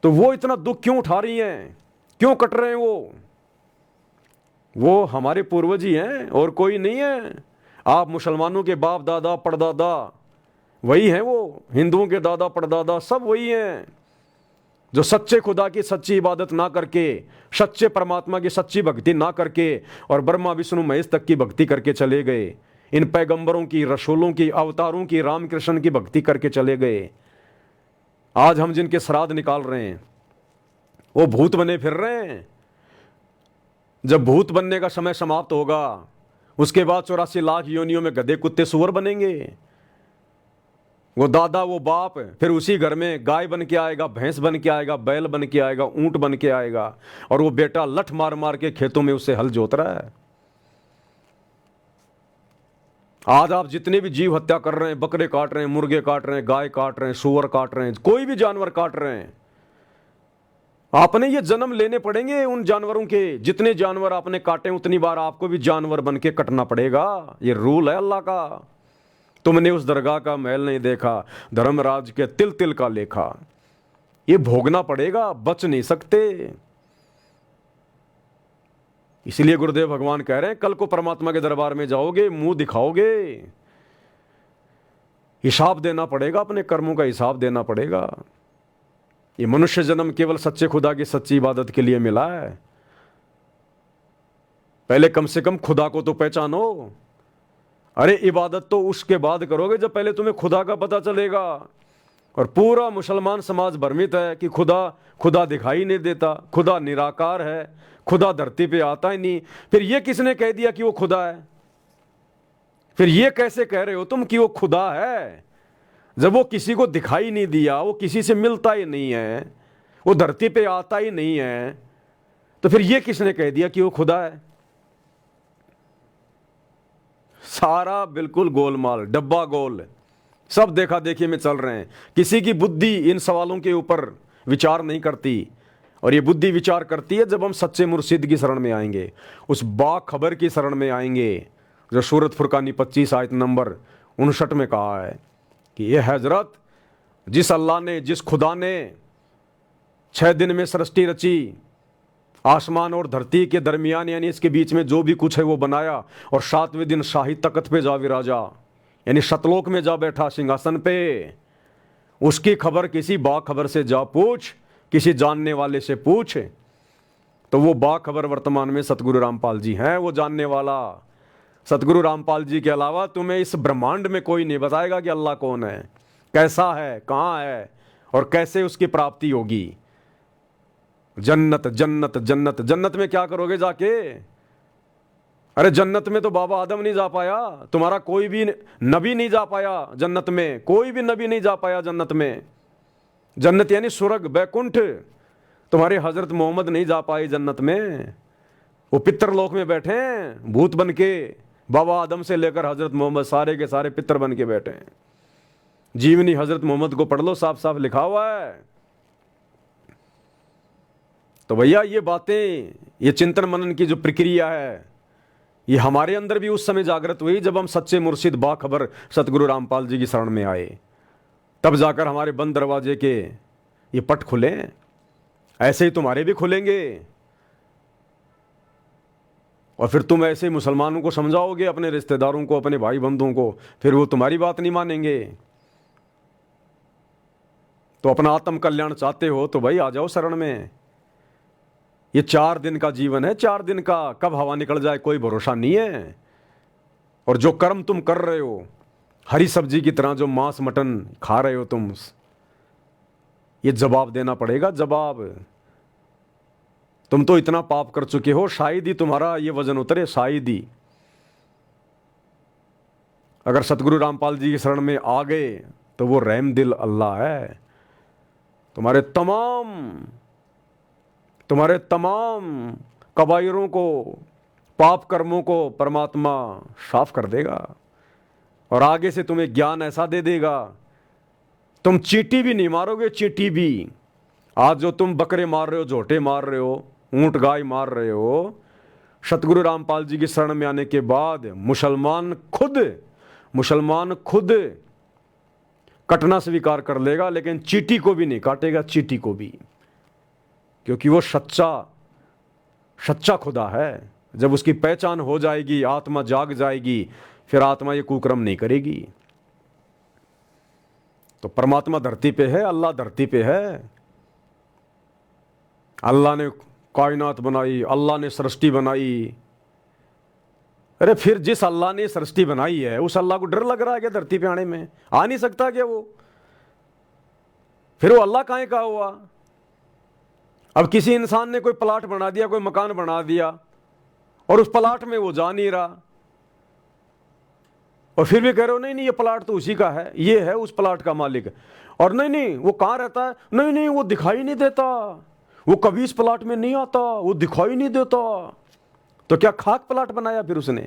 तो वो इतना दुख क्यों उठा रही हैं, क्यों कट रहे हैं? वो हमारे पूर्वज ही हैं और कोई नहीं है। आप मुसलमानों के बाप दादा परदादा वही हैं, वो हिंदुओं के दादा परदादा सब वही हैं, जो सच्चे खुदा की सच्ची इबादत ना करके, सच्चे परमात्मा की सच्ची भक्ति ना करके और ब्रह्मा विष्णु महेश तक की भक्ति करके चले गए। इन पैगंबरों की, रसूलों की, अवतारों की, रामकृष्ण की भक्ति करके चले गए। आज हम जिनके श्राद्ध निकाल रहे हैं वो भूत बने फिर रहे हैं। जब भूत बनने का समय समाप्त होगा उसके बाद 84 लाख योनियों में गधे कुत्ते सुअर बनेंगे। वो दादा, वो बाप, फिर उसी घर में गाय बन के आएगा, भैंस बन के आएगा, बैल बन के आएगा, ऊंट बन के आएगा, और वो बेटा लठ मार मार के खेतों में उससे हल जोत रहा है। आज आप जितने भी जीव हत्या कर रहे हैं, बकरे काट रहे हैं, मुर्गे काट रहे हैं, गाय काट रहे हैं, सुअर काट रहे हैं, कोई भी जानवर काट रहे हैं, आपने ये जन्म लेने पड़ेंगे उन जानवरों के। जितने जानवर आपने काटे उतनी बार आपको भी जानवर बन के कटना पड़ेगा। ये रूल है अल्लाह का। तुमने उस दरगाह का महल नहीं देखा, धर्मराज के तिल तिल का लेखा। ये भोगना पड़ेगा, बच नहीं सकते। इसलिए गुरुदेव भगवान कह रहे हैं कल को परमात्मा के दरबार में जाओगे, मुंह दिखाओगे, हिसाब देना पड़ेगा, अपने कर्मों का हिसाब देना पड़ेगा। ये मनुष्य जन्म केवल सच्चे खुदा की सच्ची इबादत के लिए मिला है। पहले कम से कम खुदा को तो पहचानो। अरे इबादत तो उसके बाद करोगे जब पहले तुम्हें खुदा का पता चलेगा। और पूरा मुसलमान समाज भ्रमित है कि खुदा दिखाई नहीं देता, खुदा निराकार है, खुदा धरती पे आता ही नहीं। फिर ये किसने कह दिया कि वो खुदा है? फिर ये कैसे कह रहे हो तुम कि वो खुदा है, जब वो किसी को दिखाई नहीं दिया, वो किसी से मिलता ही नहीं है, वो धरती पे आता ही नहीं है, तो फिर ये किसने कह दिया कि वो खुदा है? सारा बिल्कुल गोलमाल, डब्बा गोल, सब देखा देखी में चल रहे हैं। किसी की बुद्धि इन सवालों के ऊपर विचार नहीं करती, और ये बुद्धि विचार करती है जब हम सच्चे मुर्शिद की शरण में आएंगे, उस बाखबर की शरण में आएंगे, जो सूरत फुरकानी 25 आयत नंबर 59 में कहा है कि ये हजरत, जिस अल्लाह ने, जिस खुदा ने 6 दिन में सृष्टि रची, आसमान और धरती के दरमियान यानी इसके बीच में जो भी कुछ है वो बनाया, और 7वें दिन शाही तख्त पे जा विराजा, यानी शतलोक में जा बैठा सिंहासन पे। उसकी खबर किसी बाखबर से जा पूछ, किसी जानने वाले से पूछ, तो वो बाखबर वर्तमान में सतगुरु रामपाल जी हैं, वो जानने वाला। सतगुरु रामपाल जी के अलावा तुम्हें इस ब्रह्मांड में कोई नहीं बताएगा कि अल्लाह कौन है, कैसा है, कहाँ है और कैसे उसकी प्राप्ति होगी। जन्नत जन्नत जन्नत, जन्नत में क्या करोगे जाके? अरे जन्नत में तो बाबा आदम नहीं जा पाया, तुम्हारा कोई भी नबी नहीं जा पाया जन्नत में, कोई भी नबी नहीं जा पाया जन्नत में। जन्नत यानी स्वर्ग, बैकुंठ, तुम्हारे हजरत मोहम्मद नहीं जा पाए जन्नत में। वो पितरलोक में बैठे हैं भूत बन के, बाबा आदम से लेकर हजरत मोहम्मद सारे के सारे पितर बन के बैठे हैं। जीवनी हजरत मोहम्मद को पढ़ लो, साफ साफ लिखा हुआ है। तो भैया ये बातें, ये चिंतन मनन की जो प्रक्रिया है, ये हमारे अंदर भी उस समय जागृत हुई जब हम सच्चे मुर्शिद बाखबर सतगुरु रामपाल जी की शरण में आए। तब जाकर हमारे बंद दरवाजे के ये पट खुले। ऐसे ही तुम्हारे भी खुलेंगे, और फिर तुम ऐसे मुसलमानों को समझाओगे, अपने रिश्तेदारों को, अपने भाई बंधुओं को, फिर वो तुम्हारी बात नहीं मानेंगे। तो अपना आत्म कल्याण चाहते हो तो भाई आ जाओ शरण में। ये 4 दिन का जीवन है, 4 दिन का, कब हवा निकल जाए कोई भरोसा नहीं है। और जो कर्म तुम कर रहे हो, हरी सब्जी की तरह जो मांस मटन खा रहे हो तुम, ये जवाब देना पड़ेगा, जवाब। तुम तो इतना पाप कर चुके हो, शायद ही तुम्हारा ये वजन उतरे, शायद ही। अगर सतगुरु रामपाल जी की शरण में आ गए तो वो रहम दिल अल्लाह है। तुम्हारे तमाम कबायरों को, पाप कर्मों को परमात्मा साफ कर देगा और आगे से तुम्हें ज्ञान ऐसा दे देगा, तुम चींटी भी नहीं मारोगे, चींटी भी। आज जो तुम बकरे मार रहे हो, झोटे मार रहे हो, ऊंट गाय मार रहे हो, सतगुरु रामपाल जी की शरण में आने के बाद मुसलमान खुद कटना स्वीकार कर लेगा, लेकिन चींटी को भी नहीं काटेगा, चींटी को भी, क्योंकि वो सच्चा खुदा है। जब उसकी पहचान हो जाएगी, आत्मा जाग जाएगी, फिर आत्मा ये कुकर्म नहीं करेगी। तो परमात्मा धरती पे है, अल्लाह धरती पे है। अल्लाह ने कायनात बनाई, अल्लाह ने सृष्टि बनाई। अरे फिर जिस अल्लाह ने सृष्टि बनाई है, उस अल्लाह को डर लग रहा है क्या धरती पे आने में? आ नहीं सकता क्या वो? फिर वो अल्लाह काहे का हुआ? अब किसी इंसान ने कोई प्लाट बना दिया, कोई मकान बना दिया, और उस प्लाट में वो जा नहीं रहा, और फिर भी कह रहे हो नहीं ये प्लाट तो उसी का है, ये है उस प्लाट का मालिक। और नहीं वो कहाँ रहता है? नहीं वो दिखाई नहीं देता, वो कभी इस प्लाट में नहीं आता, वो दिखाई नहीं देता। तो क्या खाक प्लाट बनाया फिर उसने?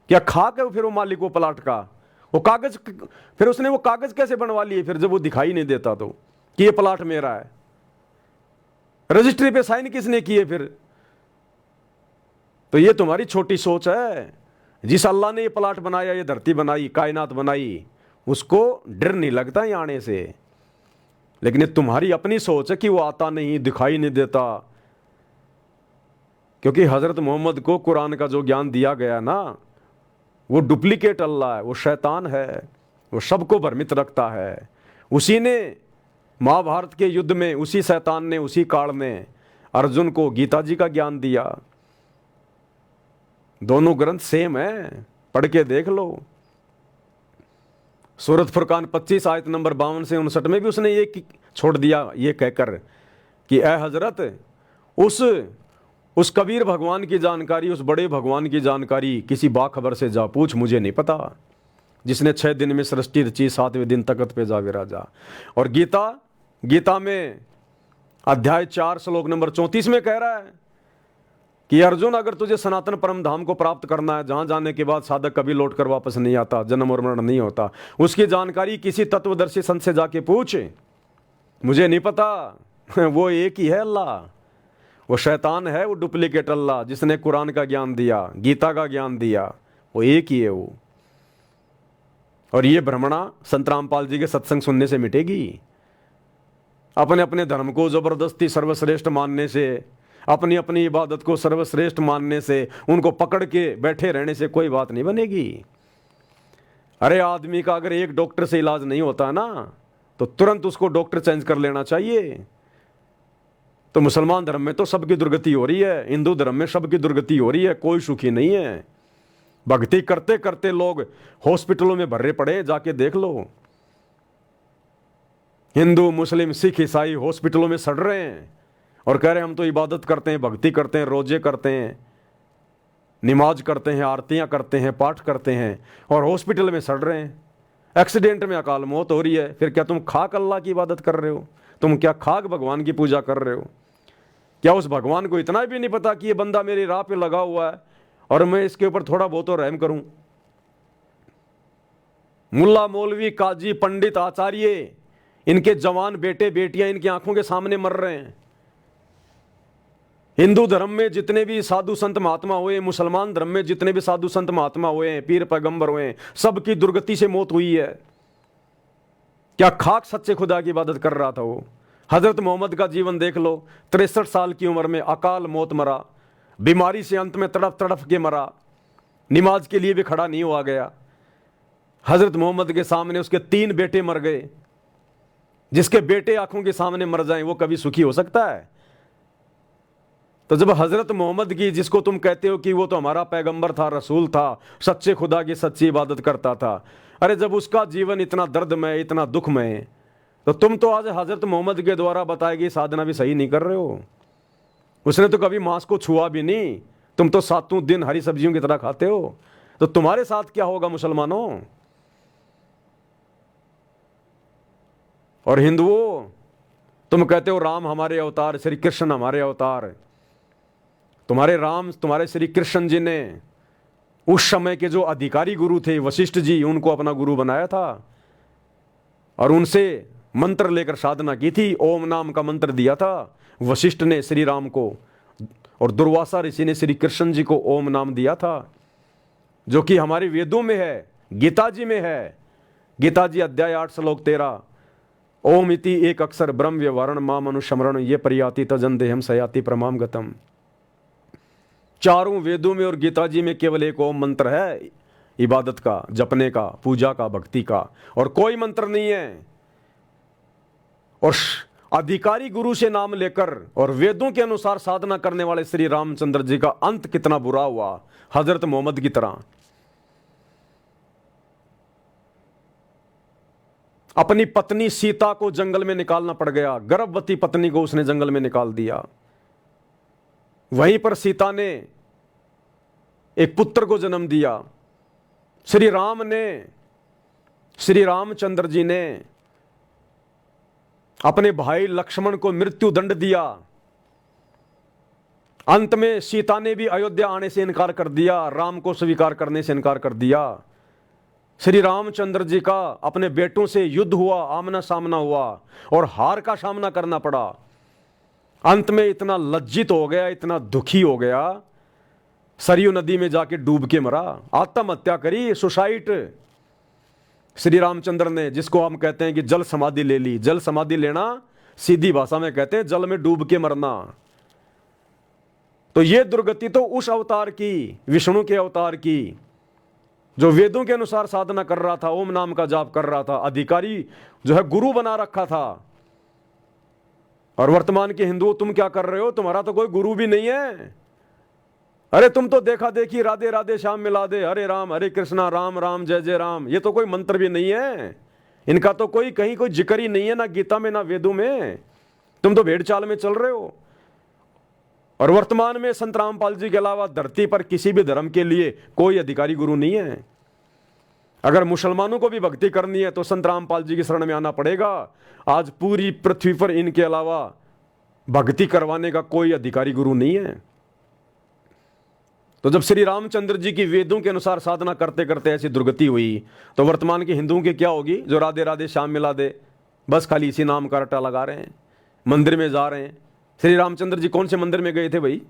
क्या खाक है फिर वो मालिक वो प्लाट का? वो कागज, फिर उसने वो कागज कैसे बनवा लिए फिर जब वो दिखाई नहीं देता तो, कि ये प्लाट मेरा है? रजिस्ट्री पे साइन किसने किए फिर? तो ये तुम्हारी छोटी सोच है। जिस अल्लाह ने ये प्लाट बनाया, ये धरती बनाई, कायनात बनाई, उसको डर नहीं लगता यहाँ आने से। लेकिन ये तुम्हारी अपनी सोच है कि वो आता नहीं, दिखाई नहीं देता। क्योंकि हजरत मोहम्मद को कुरान का जो ज्ञान दिया गया ना, वो डुप्लीकेट अल्लाह है, वो शैतान है, वो सबको भ्रमित रखता है। उसी ने महाभारत के युद्ध में, उसी शैतान ने, उसी काल में अर्जुन को गीता जी का ज्ञान दिया। दोनों ग्रंथ सेम है, पढ़ के देख लो। सूरत फुरकान 25 आयत नंबर 52 से 59 में भी उसने ये छोड़ दिया, ये कहकर कि ए हजरत, उस कबीर भगवान की जानकारी, उस बड़े भगवान की जानकारी किसी बाखबर से जा पूछ, मुझे नहीं पता। जिसने 6 दिन में सृष्टि रची, 7वें दिन तख्त पे जा विराजा। और गीता में अध्याय 4 श्लोक नंबर 34 में कह रहा है कि अर्जुन, अगर तुझे सनातन परम धाम को प्राप्त करना है, जहां जाने के बाद साधक कभी लौटकर वापस नहीं आता, जन्म और मरण नहीं होता, उसकी जानकारी किसी तत्वदर्शी संत से जाके पूछ, मुझे नहीं पता। वो एक ही है अल्लाह, वो शैतान है, वो डुप्लीकेट अल्लाह जिसने कुरान का ज्ञान दिया, गीता का ज्ञान दिया, वो एक ही है वो। और ये भ्रमणा संत रामपाल जी के सत्संग सुनने से मिटेगी। अपने अपने धर्म को जबरदस्ती सर्वश्रेष्ठ मानने से, अपनी अपनी इबादत को सर्वश्रेष्ठ मानने से, उनको पकड़ के बैठे रहने से कोई बात नहीं बनेगी। अरे आदमी का अगर एक डॉक्टर से इलाज नहीं होता ना, तो तुरंत उसको डॉक्टर चेंज कर लेना चाहिए। तो मुसलमान धर्म में तो सबकी दुर्गति हो रही है, हिंदू धर्म में सबकी दुर्गति हो रही है, कोई सुखी नहीं है। भक्ति करते करते लोग हॉस्पिटलों में भर्रे पड़े, जाके देख लो। हिंदू, मुस्लिम, सिख, ईसाई हॉस्पिटलों में सड़ रहे हैं और कह रहे हैं हम तो इबादत करते हैं, भक्ति करते हैं, रोजे करते हैं, नमाज करते हैं, आरतियां करते हैं, पाठ करते हैं, और हॉस्पिटल में सड़ रहे हैं। एक्सीडेंट में अकाल मौत हो रही है। फिर क्या तुम खाक अल्लाह की इबादत कर रहे हो? तुम क्या खाक भगवान की पूजा कर रहे हो? क्या उस भगवान को इतना भी नहीं पता कि ये बंदा मेरी राह पे लगा हुआ है और मैं इसके ऊपर थोड़ा बहुत तो रहम करूं? मुल्ला, मौलवी, काजी, पंडित, आचार्य, इनके जवान बेटे बेटियां इनकी आंखों के सामने मर रहे हैं। हिंदू धर्म में जितने भी साधु संत महात्मा हुए, मुसलमान धर्म में जितने भी साधु संत महात्मा हुए हैं, पीर पैगंबर हुए हैं, सबकी दुर्गति से मौत हुई है। क्या खाक सच्चे खुदा की इबादत कर रहा था वो? हजरत मोहम्मद का जीवन देख लो, 63 साल की उम्र में अकाल मौत मरा, बीमारी से अंत में तड़फ तड़फ के मरा, नमाज के लिए भी खड़ा नहीं हुआ गया। हजरत मोहम्मद के सामने उसके 3 बेटे मर गए। जिसके बेटे आंखों के सामने मर जाएं, वो कभी सुखी हो सकता है? तो जब हजरत मोहम्मद की, जिसको तुम कहते हो कि वो तो हमारा पैगंबर था, रसूल था, सच्चे खुदा की सच्ची इबादत करता था, अरे जब उसका जीवन इतना दर्दमय, इतना दुखमय, तो तुम तो आज हजरत मोहम्मद के द्वारा बताई गई साधना भी सही नहीं कर रहे हो। उसने तो कभी मांस को छुआ भी नहीं, तुम तो 7 दिन हरी सब्जियों की तरह खाते हो। तो तुम्हारे साथ क्या होगा मुसलमानों? और हिंदुओं, तुम कहते हो राम हमारे अवतार, श्री कृष्ण हमारे अवतार। तुम्हारे राम, तुम्हारे श्री कृष्ण जी ने उस समय के जो अधिकारी गुरु थे वशिष्ठ जी, उनको अपना गुरु बनाया था और उनसे मंत्र लेकर साधना की थी। ओम नाम का मंत्र दिया था वशिष्ठ ने श्री राम को, और दुर्वासा ऋषि ने श्री कृष्ण जी को ओम नाम दिया था, जो कि हमारे वेदों में है, गीता जी में है। गीता जी अध्याय 8 श्लोक 13, ओम इति एक अक्षर ब्रह्म व्यवहारण माम अनुस्मरण ये परियाति तजन देहम सयाति प्रमाम गतम। चारों वेदों में और गीता जी में केवल एक ओम मंत्र है, इबादत का, जपने का, पूजा का, भक्ति का, और कोई मंत्र नहीं है। और अधिकारी गुरु से नाम लेकर और वेदों के अनुसार साधना करने वाले श्री रामचंद्र जी का अंत कितना बुरा हुआ, हजरत मोहम्मद की तरह। अपनी पत्नी सीता को जंगल में निकालना पड़ गया, गर्भवती पत्नी को उसने जंगल में निकाल दिया। वहीं पर सीता ने एक पुत्र को जन्म दिया। श्री रामचंद्र जी ने अपने भाई लक्ष्मण को मृत्यु दंड दिया। अंत में सीता ने भी अयोध्या आने से इनकार कर दिया, राम को स्वीकार करने से इनकार कर दिया। श्री रामचंद्र जी का अपने बेटों से युद्ध हुआ, आमना सामना हुआ और हार का सामना करना पड़ा। अंत में इतना लज्जित हो गया, इतना दुखी हो गया, सरयू नदी में जाके डूब के मरा, आत्महत्या करी, सुसाइड। श्री रामचंद्र ने, जिसको हम कहते हैं कि जल समाधि ले ली। जल समाधि लेना सीधी भाषा में कहते हैं जल में डूब के मरना। तो ये दुर्गति तो उस अवतार की, विष्णु के अवतार की, जो वेदों के अनुसार साधना कर रहा था, ओम नाम का जाप कर रहा था, अधिकारी जो है गुरु बना रखा था। और वर्तमान के हिंदुओं, तुम क्या कर रहे हो? तुम्हारा तो कोई गुरु भी नहीं है। अरे तुम तो देखा देखी राधे राधे श्याम मिला दे, हरे राम हरे कृष्णा राम राम जय जय राम, ये तो कोई मंत्र भी नहीं है, इनका तो कोई कहीं कोई जिक्र ही नहीं है, ना गीता में ना वेदों में। तुम तो भेड़ चाल में चल रहे हो। और वर्तमान में संत रामपाल जी के अलावा धरती पर किसी भी धर्म के लिए कोई अधिकारी गुरु नहीं है। अगर मुसलमानों को भी भक्ति करनी है तो संत रामपाल जी की शरण में आना पड़ेगा। आज पूरी पृथ्वी पर इनके अलावा भक्ति करवाने का कोई अधिकारी गुरु नहीं है। तो जब श्री रामचंद्र जी की वेदों के अनुसार साधना करते करते ऐसी दुर्गति हुई, तो वर्तमान के हिंदुओं की क्या होगी? जो राधे राधे श्याम मिला दे, बस खाली इसी नाम का रट्टा लगा रहे हैं, मंदिर में जा रहे हैं। श्री रामचंद्र जी कौन से मंदिर में गए थे भाई?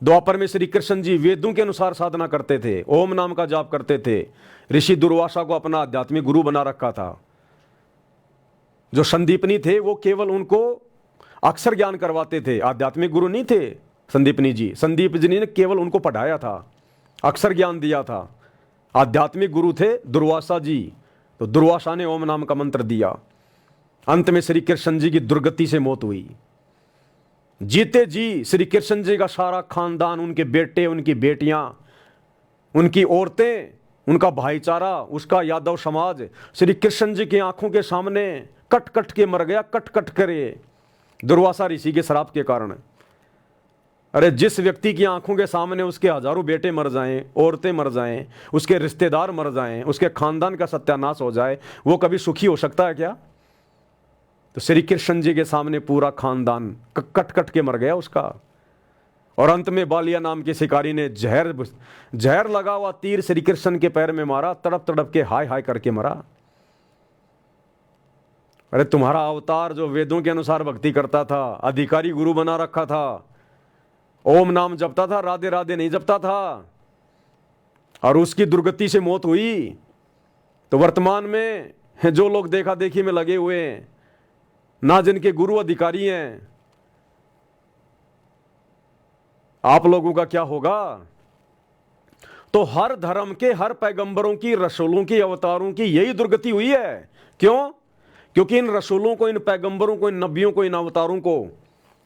द्वापर में श्री कृष्ण जी वेदों के अनुसार साधना करते थे, ओम नाम का जाप करते थे। ऋषि दुर्वासा को अपना आध्यात्मिक गुरु बना रखा था। जो संदीपनी थे वो केवल उनको अक्षर ज्ञान करवाते थे, आध्यात्मिक गुरु नहीं थे संदीपनी जी। संदीप जी ने केवल उनको पढ़ाया था, अक्षर ज्ञान दिया था। आध्यात्मिक गुरु थे दुर्वासा जी, तो दुर्वासा ने ओम नाम का मंत्र दिया। अंत में श्री कृष्ण जी की दुर्गति से मौत हुई। जीते जी श्री कृष्ण जी का सारा खानदान, उनके बेटे, उनकी बेटियां, उनकी औरतें, उनका भाईचारा, उसका यादव समाज श्री कृष्ण जी की आंखों के सामने कट कट के मर गया, कट कट करे, दुर्वासा ऋषि के श्राप के कारण। अरे जिस व्यक्ति की आंखों के सामने उसके हजारों बेटे मर जाएं, औरतें मर जाएं, उसके रिश्तेदार मर जाएं, उसके खानदान का सत्यानाश हो जाए, वो कभी सुखी हो सकता है क्या? तो श्री कृष्ण जी के सामने पूरा खानदान कट कट के मर गया उसका। और अंत में बालिया नाम के शिकारी ने जहर लगा हुआ तीर श्री कृष्ण के पैर में मारा, तड़प तड़प के हाय हाय करके मरा। अरे तुम्हारा अवतार जो वेदों के अनुसार भक्ति करता था, अधिकारी गुरु बना रखा था, ओम नाम जपता था, राधे राधे नहीं जपता था, और उसकी दुर्गति से मौत हुई। तो वर्तमान में जो लोग देखा देखी में लगे हुए हैं, ना जिनके गुरु अधिकारी हैं, आप लोगों का क्या होगा? तो हर धर्म के, हर पैगंबरों की, रसूलों की, अवतारों की यही दुर्गति हुई है। क्यों? क्योंकि इन रसूलों को, इन पैगंबरों को, इन नबियों को, इन अवतारों को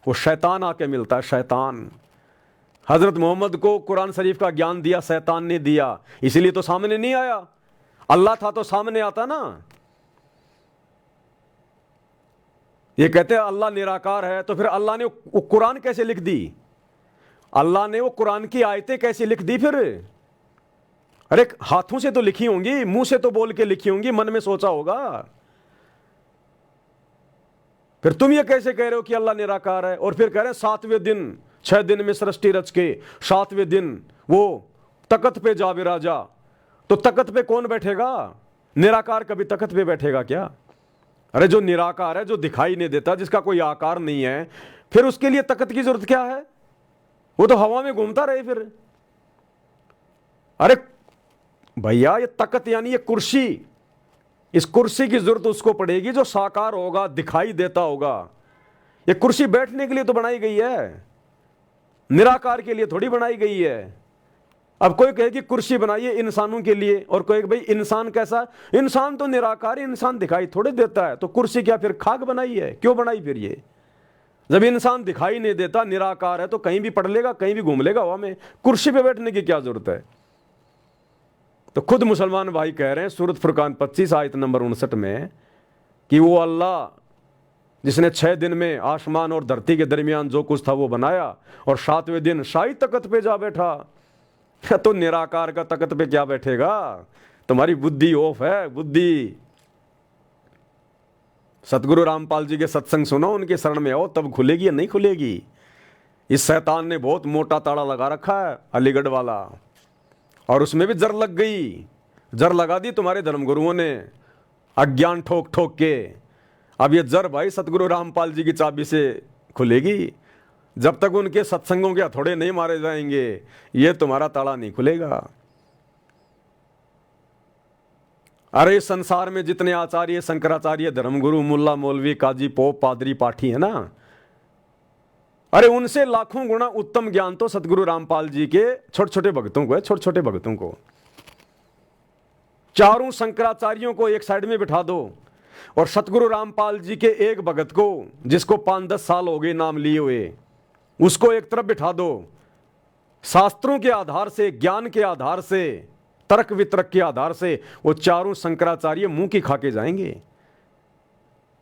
वो शैतान आके मिलता है, शैतान। हजरत मोहम्मद को कुरान शरीफ का ज्ञान दिया शैतान ने दिया, इसीलिए तो सामने नहीं आया। अल्लाह था तो सामने आता ना। ये कहते हैं अल्लाह निराकार है, तो फिर अल्लाह ने वो कुरान कैसे लिख दी? अल्लाह ने वो कुरान की आयतें कैसे लिख दी फिर? अरे हाथों से तो लिखी होंगी, मुंह से तो बोल के लिखी होंगी, मन में सोचा होगा। फिर तुम ये कैसे कह रहे हो कि अल्लाह निराकार है? और फिर कह रहे हैं 7वें दिन, 6 दिन में सृष्टि रच के 7वें दिन वो तख्त पे जा विराजा। तो तख्त पे कौन बैठेगा? निराकार कभी तख्त पे बैठेगा क्या? अरे जो निराकार है, जो दिखाई नहीं देता, जिसका कोई आकार नहीं है, फिर उसके लिए तख्त की जरूरत क्या है? वो तो हवा में घूमता रहे फिर। अरे भैया, ये तख्त यानी ये कुर्सी, इस कुर्सी की जरूरत उसको पड़ेगी जो साकार होगा, दिखाई देता होगा। ये कुर्सी बैठने के लिए तो बनाई गई है, निराकार के लिए थोड़ी बनाई गई है। अब कोई कहे कि कुर्सी बनाइए इंसानों के लिए, और कोई भाई इंसान कैसा? इंसान तो निराकार है, इंसान दिखाई थोड़े देता है, तो कुर्सी क्या फिर खाक बनाई है? क्यों बनाई फिर ये? जब इंसान दिखाई नहीं देता, निराकार है, तो कहीं भी पढ़ लेगा, कहीं भी घूम लेगा हवा में, कुर्सी पे बैठने की क्या जरूरत है? तो खुद मुसलमान भाई कह रहे हैं सूरत फुरकान 25 आयत नंबर 59 में कि वो अल्लाह जिसने 6 दिन में आसमान और धरती के दरमियान जो कुछ था वो बनाया, और 7वें दिन शाही तख्त पे जा बैठा। तो निराकार का तख्त पे क्या बैठेगा? तुम्हारी बुद्धि ऑफ है, बुद्धि। सतगुरु रामपाल जी के सत्संग सुनो, उनके शरण में आओ, तब खुलेगी या नहीं खुलेगी। इस शैतान ने बहुत मोटा ताड़ा लगा रखा है, अलीगढ़ वाला, और उसमें भी जर लग गई, जर लगा दी तुम्हारे धर्मगुरुओं ने, अज्ञान ठोक ठोक के। अब ये जर भाई सतगुरु रामपाल जी की चाबी से खुलेगी। जब तक उनके सत्संगों के हथौड़े नहीं मारे जाएंगे, ये तुम्हारा ताला नहीं खुलेगा। अरे संसार में जितने आचार्य, शंकराचार्य, धर्मगुरु, मुल्ला, मौलवी, काजी, पोप, पादरी, पाठी है ना, अरे उनसे लाखों गुना उत्तम ज्ञान तो सतगुरु रामपाल जी के छोटे छोटे भक्तों को है, छोटे छोटे भक्तों को। चारों शंकराचार्यों को एक साइड में बिठा दो, और सतगुरु रामपाल जी के एक भगत को, जिसको 5-10 साल हो गए नाम लिए हुए, उसको एक तरफ बिठा दो। शास्त्रों के आधार से, ज्ञान के आधार से, तर्क वितर्क के आधार से वो चारों शंकराचार्य मुंह की खा के जाएंगे।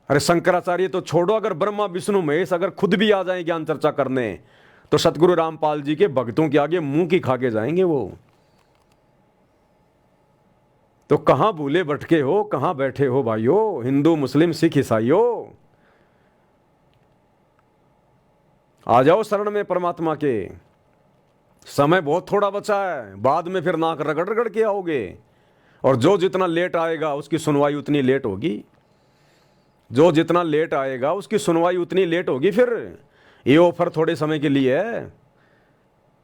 अरे शंकराचार्य तो छोड़ो, अगर ब्रह्मा विष्णु महेश अगर खुद भी आ जाए ज्ञान चर्चा करने, तो सतगुरु रामपाल जी के भक्तों के आगे मुंह की खा के जाएंगे वो। तो कहां भूले भटके हो, कहां बैठे हो भाइयों, हिंदू, मुस्लिम, सिख, ईसाइयों? आ जाओ शरण में परमात्मा के। समय बहुत थोड़ा बचा है, बाद में फिर नाक रगड़ रगड़ के आओगे, और जो जितना लेट आएगा उसकी सुनवाई उतनी लेट होगी। जो जितना लेट आएगा उसकी सुनवाई उतनी लेट होगी। फिर ये ऑफर थोड़े समय के लिए है,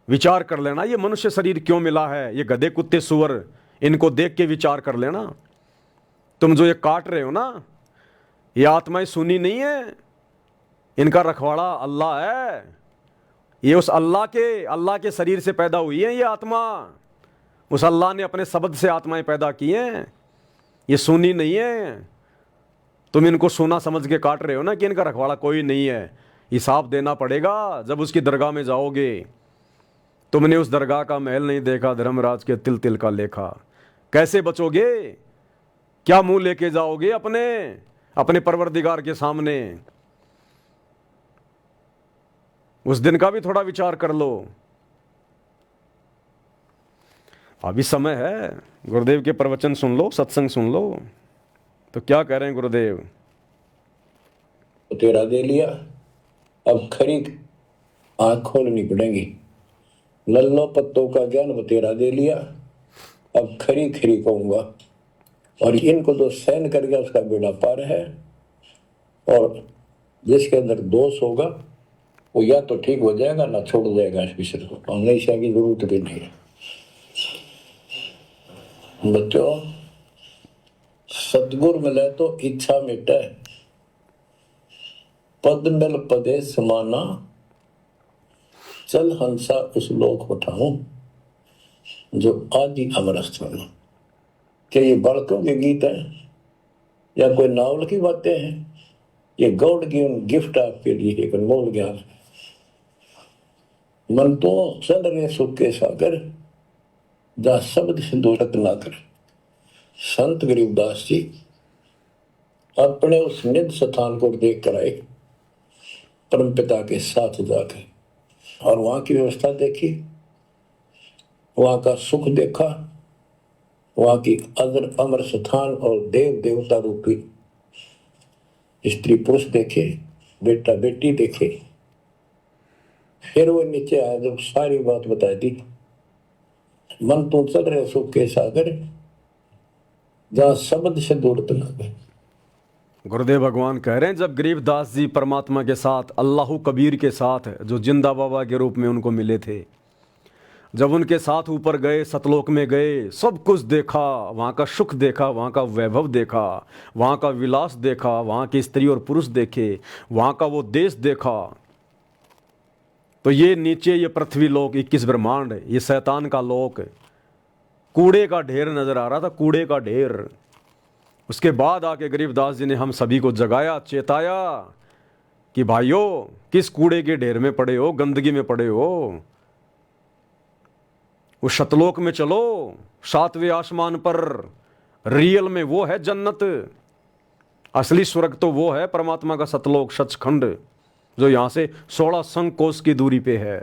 विचार कर लेना, ये मनुष्य शरीर क्यों मिला है, ये गधे कुत्ते सुअर, इनको देख के विचार कर लेना। तुम जो ये काट रहे हो ना, ये आत्माएं सुनी नहीं है, इनका रखवाड़ा अल्लाह है। ये उस अल्लाह के शरीर से पैदा हुई है ये आत्मा। उस अल्लाह ने अपने शब्द से आत्माएं पैदा की हैं, ये सुनी नहीं है। तुम इनको सुना समझ के काट रहे हो ना कि इनका रखवाड़ा कोई नहीं है। हिसाब देना पड़ेगा जब उसकी दरगाह में जाओगे। तुमने उस दरगाह का महल नहीं देखा, धर्मराज के तिल तिल का लेखा। कैसे बचोगे? क्या मुंह लेके जाओगे अपने परवरदिगार के सामने? उस दिन का भी थोड़ा विचार कर लो। अभी समय है, गुरुदेव के प्रवचन सुन लो, सत्संग सुन लो। तो क्या कह रहे हैं गुरुदेव? तेरा दे लिया, अब खरी आंख खोलनी पड़ेगी। लल्लो पत्तों का ज्ञान बतेरा दे लिया, अब खरी खरी कहूंगा। और इनको तो सहन कर गया उसका बेड़ा पार है। और जिसके अंदर दोष होगा वो या तो ठीक हो जाएगा ना छोड़ जाएगा इस विषय को। हमेशा की जरूरत भी नहीं है। बच्चों, सतगुर मिले तो इच्छा मिटे, पद मिल पदे समाना, चल हंसा उस लोक उठाऊं जो आज ही अमर स्थान। क्या ये बालकों के गीत हैं या कोई नावल की बातें हैं? ये गॉड गिवन गिफ्ट आपके लिए एक अनमोल ज्ञान है। मन तो चल रहे सुख के सागर, जा शब्द सिंधु रत्ना कर। संत गरीबदास जी अपने उस निज स्थान को देख कर आए, परम पिता के साथ जाकर, और वहां की व्यवस्था देखी, वहां का सुख देखा, वहां की अजर अमर स्थान और देव देवता रूपी स्त्री पुरुष देखे। बेटा बेटी देखे। फिर वो नीचे आया, जब सारी बात बता दी, मन तो चल रहे सुख के सागर, जहां शब्द से दूर लगे। गुरुदेव भगवान कह रहे हैं जब गरीबदास जी परमात्मा के साथ अल्लाह कबीर के साथ जो जिंदा बाबा के रूप में उनको मिले थे, जब उनके साथ ऊपर गए, सतलोक में गए, सब कुछ देखा, वहाँ का सुख देखा, वहाँ का वैभव देखा, वहाँ का विलास देखा, वहाँ की स्त्री और पुरुष देखे, वहाँ का वो देश देखा, तो ये नीचे ये पृथ्वी लोक 21 ब्रह्मांड, ये शैतान का लोक, कूड़े का ढेर नजर आ रहा था, कूड़े का ढेर। उसके बाद आके गरीबदास जी ने हम सभी को जगाया, चेताया कि भाइयों किस कूड़े के ढेर में पड़े हो, गंदगी में पड़े हो। उस शतलोक में चलो, 7वें आसमान पर रियल में वो है जन्नत, असली स्वर्ग तो वो है परमात्मा का सतलोक सचखंड, जो यहाँ से 16 संग कोस की दूरी पे है।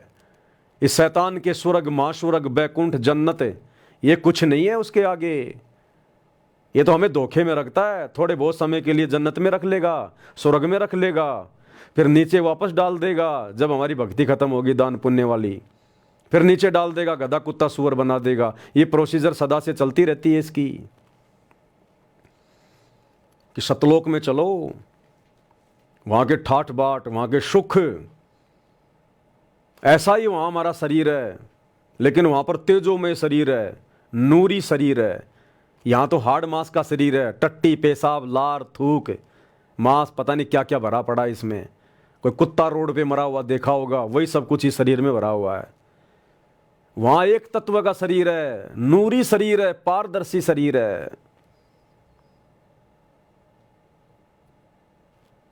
इस शैतान के स्वर्ग, महास्वर्ग, बैकुंठ, जन्नत, ये कुछ नहीं है उसके आगे। ये तो हमें धोखे में रखता है, थोड़े बहुत समय के लिए जन्नत में रख लेगा, स्वर्ग में रख लेगा, फिर नीचे वापस डाल देगा जब हमारी भक्ति खत्म होगी दान पुण्य वाली, फिर नीचे डाल देगा, गधा कुत्ता सुअर बना देगा। ये प्रोसीजर सदा से चलती रहती है इसकी, कि सतलोक में चलो, वहां के ठाठ बाट, वहां के सुख, ऐसा ही वहां हमारा शरीर है, लेकिन वहां पर तेजोमय शरीर है, नूरी शरीर है। यहां तो हार्ड मांस का शरीर है, टट्टी, पेशाब, लार, थूक, मांस, पता नहीं क्या क्या भरा पड़ा इसमें। कोई कुत्ता रोड पे मरा हुआ देखा होगा, वही सब कुछ इस शरीर में भरा हुआ है। वहां एक तत्व का शरीर है, नूरी शरीर है, पारदर्शी शरीर है।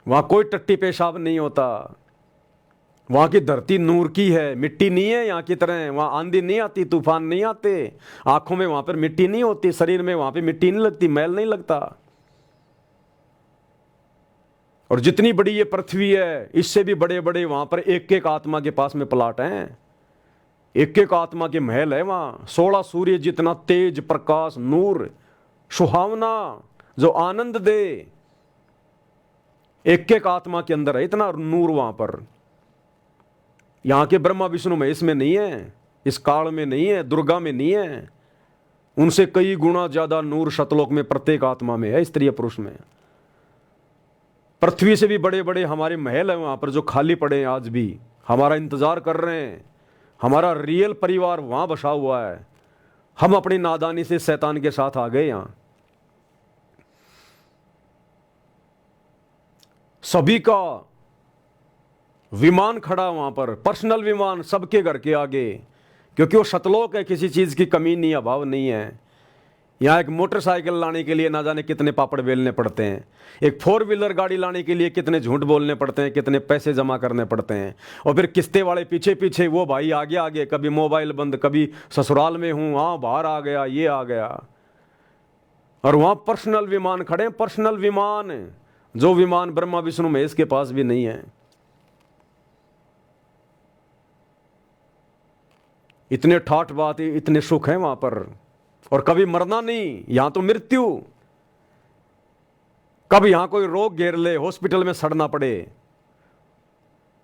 वहां कोई टट्टी पेशाब नहीं होता। वहां की धरती नूर की है, मिट्टी नहीं है यहाँ की तरह। वहां आंधी नहीं आती, तूफान नहीं आते, आंखों में वहां पर मिट्टी नहीं होती, शरीर में वहां पे मिट्टी नहीं लगती, मैल नहीं लगता। और जितनी बड़ी ये पृथ्वी है, इससे भी बड़े बड़े वहां पर एक एक आत्मा के पास में प्लाट हैं, एक एक आत्मा के महल है वहां। 16 सूर्य जितना तेज, प्रकाश, नूर, सुहावना, जो आनंद दे, एक एक आत्मा के अंदर है इतना नूर वहां पर। यहां के ब्रह्मा विष्णु महेश में नहीं है, इस काल में नहीं है, दुर्गा में नहीं है। उनसे कई गुना ज्यादा नूर शतलोक में प्रत्येक आत्मा में है, स्त्री पुरुष में। पृथ्वी से भी बड़े बड़े हमारे महल हैं वहां पर, जो खाली पड़े हैं आज भी, हमारा इंतजार कर रहे हैं। हमारा रियल परिवार वहां बसा हुआ है। हम अपनी नादानी से शैतान के साथ आ गए। यहां सभी का विमान खड़ा वहां पर, पर्सनल विमान सबके घर के आगे, क्योंकि वो शतलोक है, किसी चीज की कमी नहीं, अभाव नहीं है। यहाँ एक मोटरसाइकिल लाने के लिए ना जाने कितने पापड़ बेलने पड़ते हैं, एक 4 व्हीलर गाड़ी लाने के लिए कितने झूठ बोलने पड़ते हैं, कितने पैसे जमा करने पड़ते हैं, और फिर किस्ते वाले पीछे पीछे, वो भाई आगे आगे, कभी मोबाइल बंद, कभी ससुराल में हूँ, हाँ बाहर आ गया, ये आ गया। और वहाँ पर्सनल विमान खड़े हैं, पर्सनल विमान, जो विमान ब्रह्मा विष्णु महेश के पास भी नहीं है। इतने ठाठ बात, इतने सुख हैं वहां पर। और कभी मरना नहीं, यहां तो मृत्यु। कब यहां कोई रोग घेर ले, हॉस्पिटल में सड़ना पड़े,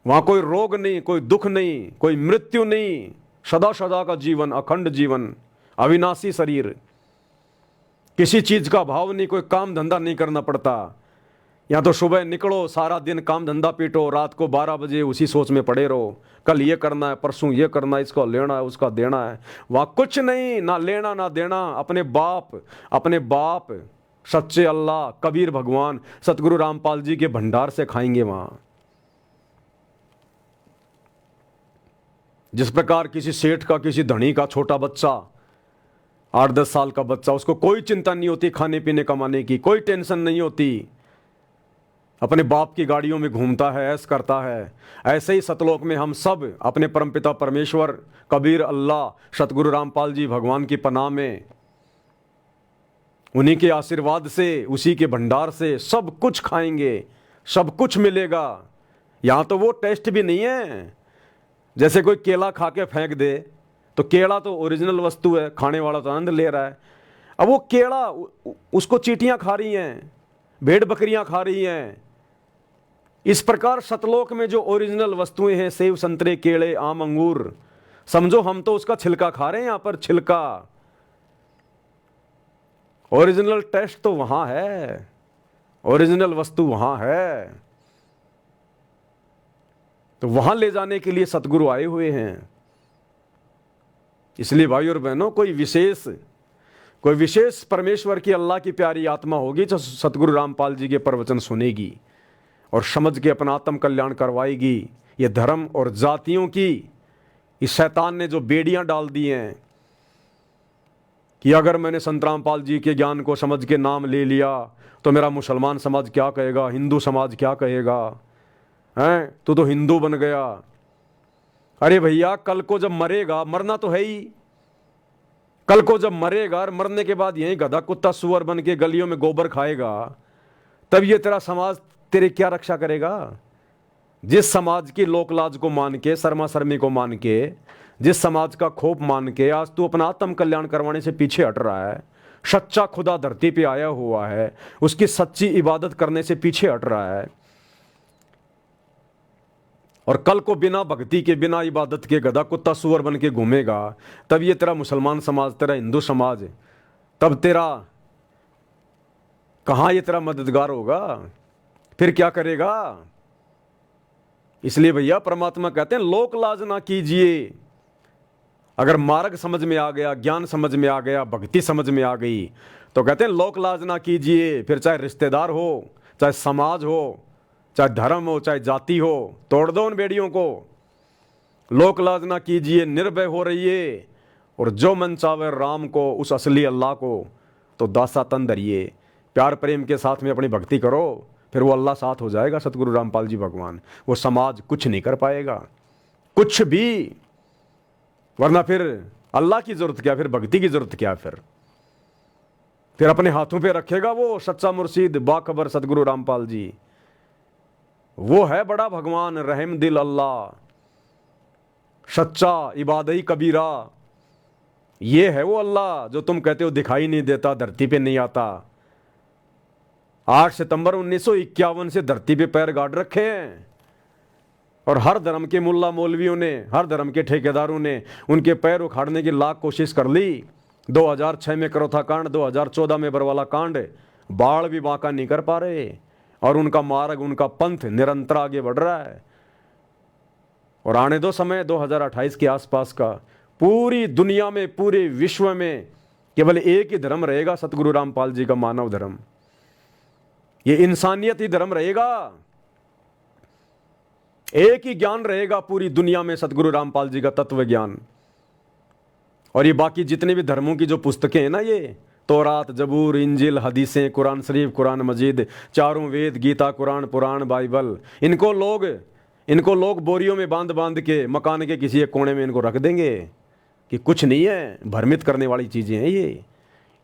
वहां कोई रोग नहीं, कोई दुख नहीं, कोई मृत्यु नहीं, सदा सदा का जीवन, अखंड जीवन, अविनाशी शरीर, किसी चीज का भाव नहीं, कोई काम धंधा नहीं करना पड़ता। या तो सुबह निकलो, सारा दिन काम धंधा पीटो, रात को 12 बजे उसी सोच में पड़े रहो, कल ये करना है, परसों ये करना है, इसको लेना है, उसका देना है। वहां कुछ नहीं, ना लेना ना देना। अपने बाप सच्चे अल्लाह, कबीर भगवान, सतगुरु रामपाल जी के भंडार से खाएंगे वहां। जिस प्रकार किसी सेठ का, किसी धनी का छोटा बच्चा, 8-10 साल का बच्चा, उसको कोई चिंता नहीं होती खाने पीने कमाने की, कोई टेंशन नहीं होती, अपने बाप की गाड़ियों में घूमता है, ऐश करता है। ऐसे ही सतलोक में हम सब अपने परमपिता परमेश्वर, कबीर अल्लाह, सतगुरु रामपाल जी भगवान की पनाह में, उन्हीं के आशीर्वाद से, उसी के भंडार से सब कुछ खाएंगे, सब कुछ मिलेगा। यहाँ तो वो टेस्ट भी नहीं है। जैसे कोई केला खा के फेंक दे, तो केला तो ओरिजिनल वस्तु है, खाने वाला तो आनंद ले रहा है। अब वो केला, उसको चींटियां खा रही हैं, भेड़ बकरियां खा रही हैं, इस प्रकार सतलोक में जो ओरिजिनल वस्तुएं हैं, सेब संतरे केले आम अंगूर, समझो हम तो उसका छिलका खा रहे हैं यहां पर, छिलका। ओरिजिनल टेस्ट तो वहां है, ओरिजिनल वस्तु वहां है। तो वहां ले जाने के लिए सतगुरु आए हुए हैं। इसलिए भाई और बहनों, कोई विशेष परमेश्वर की, अल्लाह की प्यारी आत्मा होगी जो सतगुरु रामपाल जी के प्रवचन सुनेगी और समझ के अपना आत्म कल्याण करवाएगी। ये धर्म और जातियों की इस शैतान ने जो बेड़ियां डाल दी हैं कि अगर मैंने संत रामपाल जी के ज्ञान को समझ के नाम ले लिया तो मेरा मुसलमान समाज क्या कहेगा, हिंदू समाज क्या कहेगा, हैं तू तो हिंदू बन गया। अरे भैया, कल को जब मरेगा, मरना तो है ही, कल को जब मरेगा और मरने के बाद यही गधा कुत्ता सुअर बन के गलियों में गोबर खाएगा, तब ये तेरा समाज तेरी क्या रक्षा करेगा। जिस समाज की लोकलाज को मान के, शर्मा शर्मी को मान के, जिस समाज का खोप मान के आज तू अपना आत्म कल्याण करवाने से पीछे हट रहा है, सच्चा खुदा धरती पे आया हुआ है, उसकी सच्ची इबादत करने से पीछे हट रहा है, और कल को बिना भक्ति के, बिना इबादत के गधा कुत्ता सुअर बन के घूमेगा, तब ये तेरा मुसलमान समाज, तेरा हिंदू समाज, तब तेरा कहां ये तेरा मददगार होगा, फिर क्या करेगा। इसलिए भैया परमात्मा कहते हैं लोक लाज ना कीजिए। अगर मार्ग समझ में आ गया, ज्ञान समझ में आ गया, भक्ति समझ में आ गई, तो कहते हैं लोक लाज ना कीजिए। फिर चाहे रिश्तेदार हो, चाहे समाज हो, चाहे धर्म हो, चाहे जाति हो, तोड़ दो उन बेड़ियों को। लोक लाज ना कीजिए, निर्भय हो रहिए, और जो मन चावे राम को, उस असली अल्लाह को तो दासा तन धरिए। प्यार प्रेम के साथ में अपनी भक्ति करो, फिर वो अल्लाह साथ हो जाएगा, सतगुरु रामपाल जी भगवान। वो समाज कुछ नहीं कर पाएगा, कुछ भी। वरना फिर अल्लाह की जरूरत क्या, फिर भक्ति की जरूरत क्या। फिर अपने हाथों पे रखेगा वो सच्चा मुर्शीद बाखबर सतगुरु रामपाल जी। वो है बड़ा भगवान, रहम दिल अल्लाह, सच्चा इबादई कबीरा। ये है वो अल्लाह जो तुम कहते हो दिखाई नहीं देता, धरती पे नहीं आता। 8 सितंबर 1951 से धरती पे पैर गाड़ रखे हैं, और हर धर्म के मुल्ला मौलवियों ने, हर धर्म के ठेकेदारों ने उनके पैर उखाड़ने की लाख कोशिश कर ली। 2006 में करोथा कांड, 2014 में बरवाला कांड, बाढ़ भी बांका नहीं कर पा रहे, और उनका मार्ग, उनका पंथ निरंतर आगे बढ़ रहा है। और आने दो समय 2028 के आसपास का, पूरी दुनिया में, पूरे विश्व में केवल एक ही धर्म रहेगा, सतगुरु रामपाल जी का मानव धर्म। ये इंसानियत ही धर्म रहेगा, एक ही ज्ञान रहेगा पूरी दुनिया में, सतगुरु रामपाल जी का तत्व ज्ञान। और ये बाकी जितने भी धर्मों की जो पुस्तकें हैं ना, ये तौरात, जबूर, इंजिल, हदीसें, कुरान शरीफ, कुरान मजीद, चारों वेद, गीता, कुरान, पुराण, बाइबल, इनको लोग बोरियों में बांध बांध के मकान के किसी एक कोने में इनको रख देंगे कि कुछ नहीं है। भ्रमित करने वाली चीज़ें हैं ये।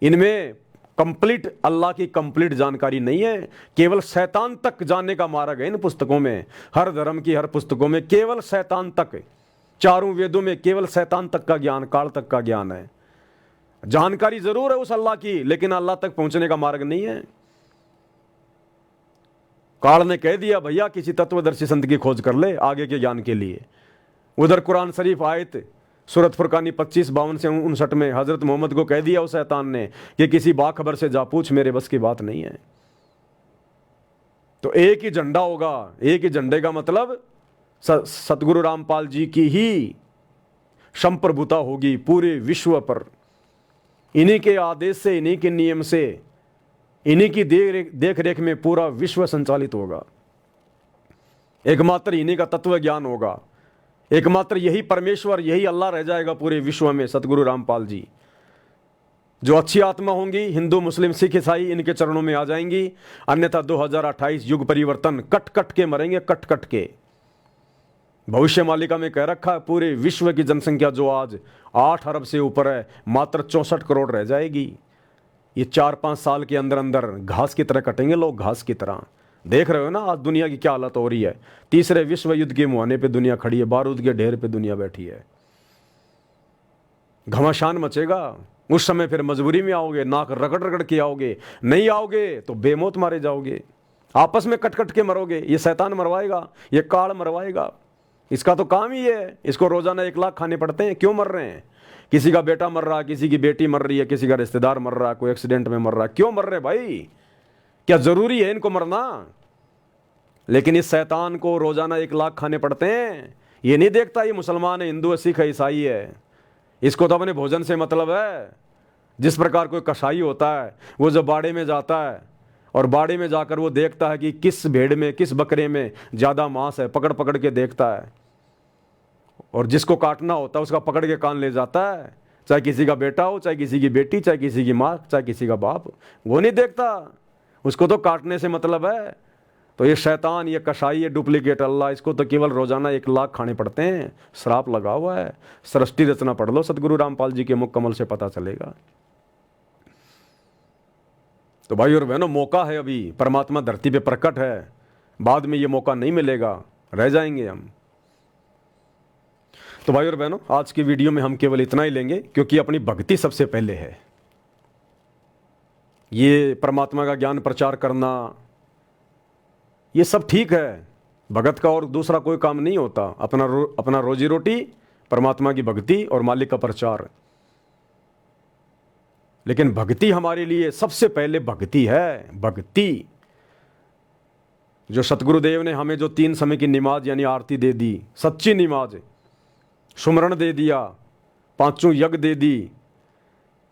इनमें कंप्लीट अल्लाह की कंप्लीट जानकारी नहीं है, केवल शैतान तक जाने का मार्ग है इन पुस्तकों में। हर धर्म की हर पुस्तकों में केवल शैतान तक, चारों वेदों में केवल शैतान तक का ज्ञान, काल तक का ज्ञान है। जानकारी जरूर है उस अल्लाह की, लेकिन अल्लाह तक पहुंचने का मार्ग नहीं है। काल ने कह दिया भैया किसी तत्वदर्शी संत की खोज कर ले आगे के ज्ञान के लिए। उधर कुरान शरीफ आयत सूरत फुरकानी 25-52 से 59 में हजरत मोहम्मद को कह दिया उस शैतान ने कि किसी बाखबर से जा पूछ, मेरे बस की बात नहीं है। तो एक ही झंडा होगा, एक ही झंडे का मतलब सतगुरु रामपाल जी की ही संप्रभुता होगी पूरे विश्व पर। इन्हीं के आदेश से, इन्हीं के नियम से, इन्हीं की देख रेख में पूरा विश्व संचालित होगा। एकमात्र इन्हीं का तत्व ज्ञान होगा, एकमात्र यही परमेश्वर, यही अल्लाह रह जाएगा पूरे विश्व में, सतगुरु रामपाल जी। जो अच्छी आत्मा होंगी, हिंदू, मुस्लिम, सिख, ईसाई, इनके चरणों में आ जाएंगी। अन्यथा 2028 युग परिवर्तन, कट कट के मरेंगे, कट कट के। भविष्य मालिका में कह रखा है पूरे विश्व की जनसंख्या जो आज 8 अरब से ऊपर है, मात्र 64 करोड़ रह जाएगी। ये 4-5 साल के अंदर अंदर घास की तरह कटेंगे लोग, घास की तरह। देख रहे हो ना आज दुनिया की क्या हालत हो रही है। तीसरे विश्व युद्ध के मुहाने पे दुनिया खड़ी है, बारूद के ढेर पे दुनिया बैठी है। घमासान मचेगा। उस समय फिर मजबूरी में आओगे, नाक रगड़ रगड़ के आओगे, नहीं आओगे तो बेमौत मारे जाओगे। आपस में कट कट के मरोगे। ये शैतान मरवाएगा, ये काल मरवाएगा, इसका तो काम ही है। इसको रोजाना 1 लाख खाने पड़ते हैं। क्यों मर रहे हैं? किसी का बेटा मर रहा है, किसी की बेटी मर रही है, किसी का रिश्तेदार मर रहा है, कोई एक्सीडेंट में मर रहा है। क्यों मर रहे भाई? क्या जरूरी है इनको मरना? लेकिन इस शैतान को रोजाना 1 लाख खाने पड़ते हैं। ये नहीं देखता ये मुसलमान है, हिंदू है, सिख है, ईसाई है। इसको तो अपने भोजन से मतलब है। जिस प्रकार कोई कसाई होता है, वो जब बाड़े में जाता है और बाड़े में जाकर वो देखता है कि किस भेड़ में, किस बकरे में ज़्यादा मांस है, पकड़ पकड़ के देखता है, और जिसको काटना होता है उसका पकड़ के कान ले जाता है। चाहे किसी का बेटा हो, चाहे किसी की बेटी, चाहे किसी की माँ, चाहे किसी का बाप, वो नहीं देखता, उसको तो काटने से मतलब है। तो ये शैतान, ये कसाई, ये डुप्लीकेट अल्लाह, इसको तो केवल रोजाना 1 लाख खाने पड़ते हैं। श्राप लगा हुआ है। सृष्टि रचना पढ़ लो, सतगुरु रामपाल जी के मुख कमल से पता चलेगा। तो भाई और बहनों, मौका है अभी, परमात्मा धरती पे प्रकट है। बाद में ये मौका नहीं मिलेगा, रह जाएंगे हम। तो भाई और बहनों, आज की वीडियो में हम केवल इतना ही लेंगे, क्योंकि अपनी भक्ति सबसे पहले है। ये परमात्मा का ज्ञान प्रचार करना, ये सब ठीक है, भगत का और दूसरा कोई काम नहीं होता। अपना रोजी रोटी, परमात्मा की भक्ति और मालिक का प्रचार। लेकिन भक्ति हमारे लिए सबसे पहले भक्ति है। भक्ति जो सतगुरुदेव ने हमें जो 3 समय की नमाज यानी आरती दे दी, सच्ची नमाज, सुमरण दे दिया, 5 यज्ञ दे दी,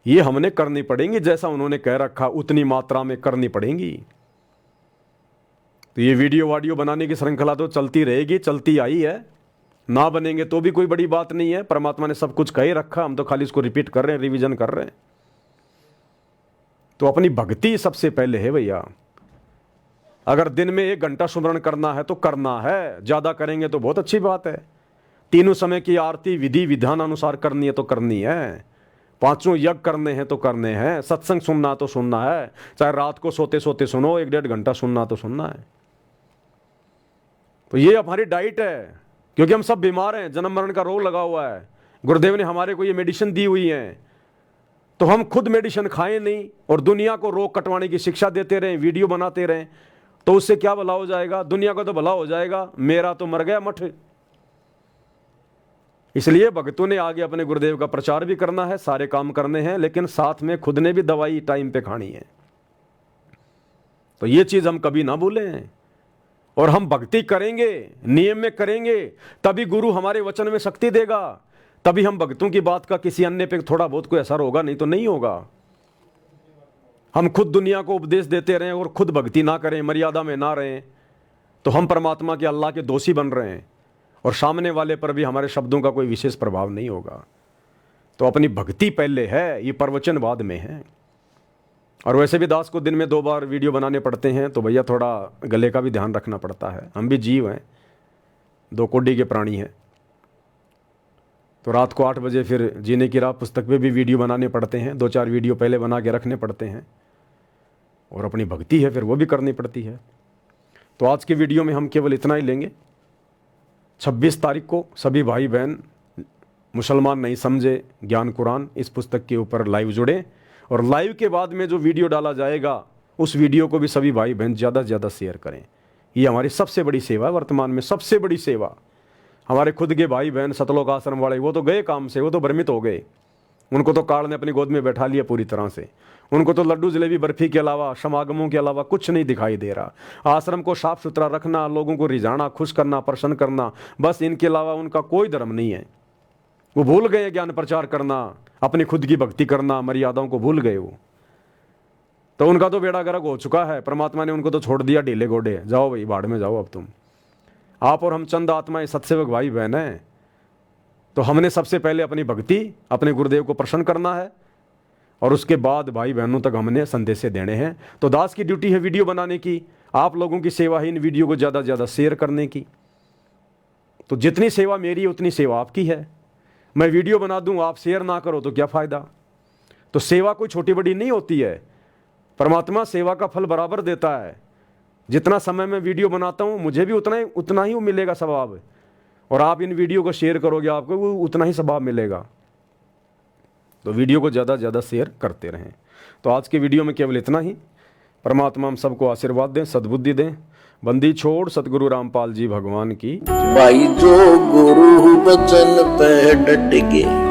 ये हमने करनी पड़ेंगी। जैसा उन्होंने कह रखा उतनी मात्रा में करनी पड़ेंगी। तो ये वीडियो बनाने की श्रृंखला तो चलती रहेगी, चलती आई है। ना बनेंगे तो भी कोई बड़ी बात नहीं है। परमात्मा ने सब कुछ कह ही रखा, हम तो खाली इसको रिपीट कर रहे हैं, रिवीजन कर रहे हैं। तो अपनी भक्ति सबसे पहले है भैया। अगर दिन में 1 घंटा सुमरण करना है तो करना है, ज़्यादा करेंगे तो बहुत अच्छी बात है। 3 समय की आरती विधि विधान अनुसार करनी है तो करनी है। 5 यज्ञ करने हैं तो करने हैं। सत्संग सुनना तो सुनना है, चाहे रात को सोते सोते सुनो, 1-1.5 घंटा सुनना तो सुनना है। तो ये हमारी डाइट है, क्योंकि हम सब बीमार हैं, जन्म मरण का रोग लगा हुआ है। गुरुदेव ने हमारे को ये मेडिसिन दी हुई है, तो हम खुद मेडिसिन खाएं नहीं और दुनिया को रोग कटवाने की शिक्षा देते रहें, वीडियो बनाते रहें, तो उससे क्या भला हो जाएगा? दुनिया का तो भला हो जाएगा, मेरा तो मर गया मठ। इसलिए भक्तों ने आगे अपने गुरुदेव का प्रचार भी करना है, सारे काम करने हैं, लेकिन साथ में खुद ने भी दवाई टाइम पे खानी है। तो ये चीज हम कभी ना भूलें। और हम भक्ति करेंगे, नियम में करेंगे, तभी गुरु हमारे वचन में शक्ति देगा, तभी हम भक्तों की बात का किसी अन्य पे थोड़ा बहुत कोई असर होगा, नहीं तो नहीं होगा। हम खुद दुनिया को उपदेश देते रहें और खुद भक्ति ना करें, मर्यादा में ना रहें, तो हम परमात्मा के, अल्लाह के दोषी बन रहे हैं, और सामने वाले पर भी हमारे शब्दों का कोई विशेष प्रभाव नहीं होगा। तो अपनी भक्ति पहले है, ये प्रवचन बाद में है। और वैसे भी दास को दिन में 2 बार वीडियो बनाने पड़ते हैं, तो भैया थोड़ा गले का भी ध्यान रखना पड़ता है। हम भी जीव हैं, 2 कोडी के प्राणी हैं। तो रात को 8 बजे फिर जीने की राह पुस्तक पे भी वीडियो बनाने पड़ते हैं, 2-4 वीडियो पहले बना के रखने पड़ते हैं। और अपनी भक्ति है फिर वो भी करनी पड़ती है। तो आज की वीडियो में हम केवल इतना ही लेंगे। 26 तारीख को सभी भाई बहन मुसलमान नहीं समझे ज्ञान कुरान इस पुस्तक के ऊपर लाइव जुड़े, और लाइव के बाद में जो वीडियो डाला जाएगा उस वीडियो को भी सभी भाई बहन ज़्यादा से ज़्यादा शेयर करें। ये हमारी सबसे बड़ी सेवा है, वर्तमान में सबसे बड़ी सेवा। हमारे खुद के भाई बहन सतलोक आश्रम वाले, वो तो गए काम से, वो तो भ्रमित हो गए। उनको तो काल ने अपनी गोद में बैठा लिया पूरी तरह से। उनको तो लड्डू जलेबी बर्फी के अलावा, समागमों के अलावा कुछ नहीं दिखाई दे रहा। आश्रम को साफ सुथरा रखना, लोगों को रिझाना, खुश करना, प्रसन्न करना, बस इनके अलावा उनका कोई धर्म नहीं है। वो भूल गए ज्ञान प्रचार करना, अपनी खुद की भक्ति करना, मर्यादाओं को भूल गए वो। तो उनका तो बेड़ा गर्क हो चुका है। परमात्मा ने उनको तो छोड़ दिया ढीले घोड़े, जाओ भाई भाड़ में जाओ अब तुम। आप और हम चंद आत्माएं सत्सेवक भाई बहन हैं। तो हमने सबसे पहले अपनी भक्ति, अपने गुरुदेव को प्रसन्न करना है, और उसके बाद भाई बहनों तक हमने संदेश देने हैं। तो दास की ड्यूटी है वीडियो बनाने की, आप लोगों की सेवा है इन वीडियो को ज़्यादा से ज़्यादा शेयर करने की। तो जितनी सेवा मेरी है उतनी सेवा आपकी है। मैं वीडियो बना दूं, आप शेयर ना करो तो क्या फ़ायदा। तो सेवा कोई छोटी बड़ी नहीं होती है। परमात्मा सेवा का फल बराबर देता है। जितना समय मैं वीडियो बनाता हूं मुझे भी उतना ही मिलेगा सवाब, और आप इन वीडियो को शेयर करोगे आपको वो उतना ही सवाब मिलेगा। तो वीडियो को ज़्यादा से ज़्यादा शेयर करते रहें। तो आज के वीडियो में केवल इतना ही। परमात्मा हम सबको आशीर्वाद दें, सद्बुद्धि दें। बंदी छोड़ सतगुरु रामपाल जी भगवान की। भाई जो गुरु वचन पे डट के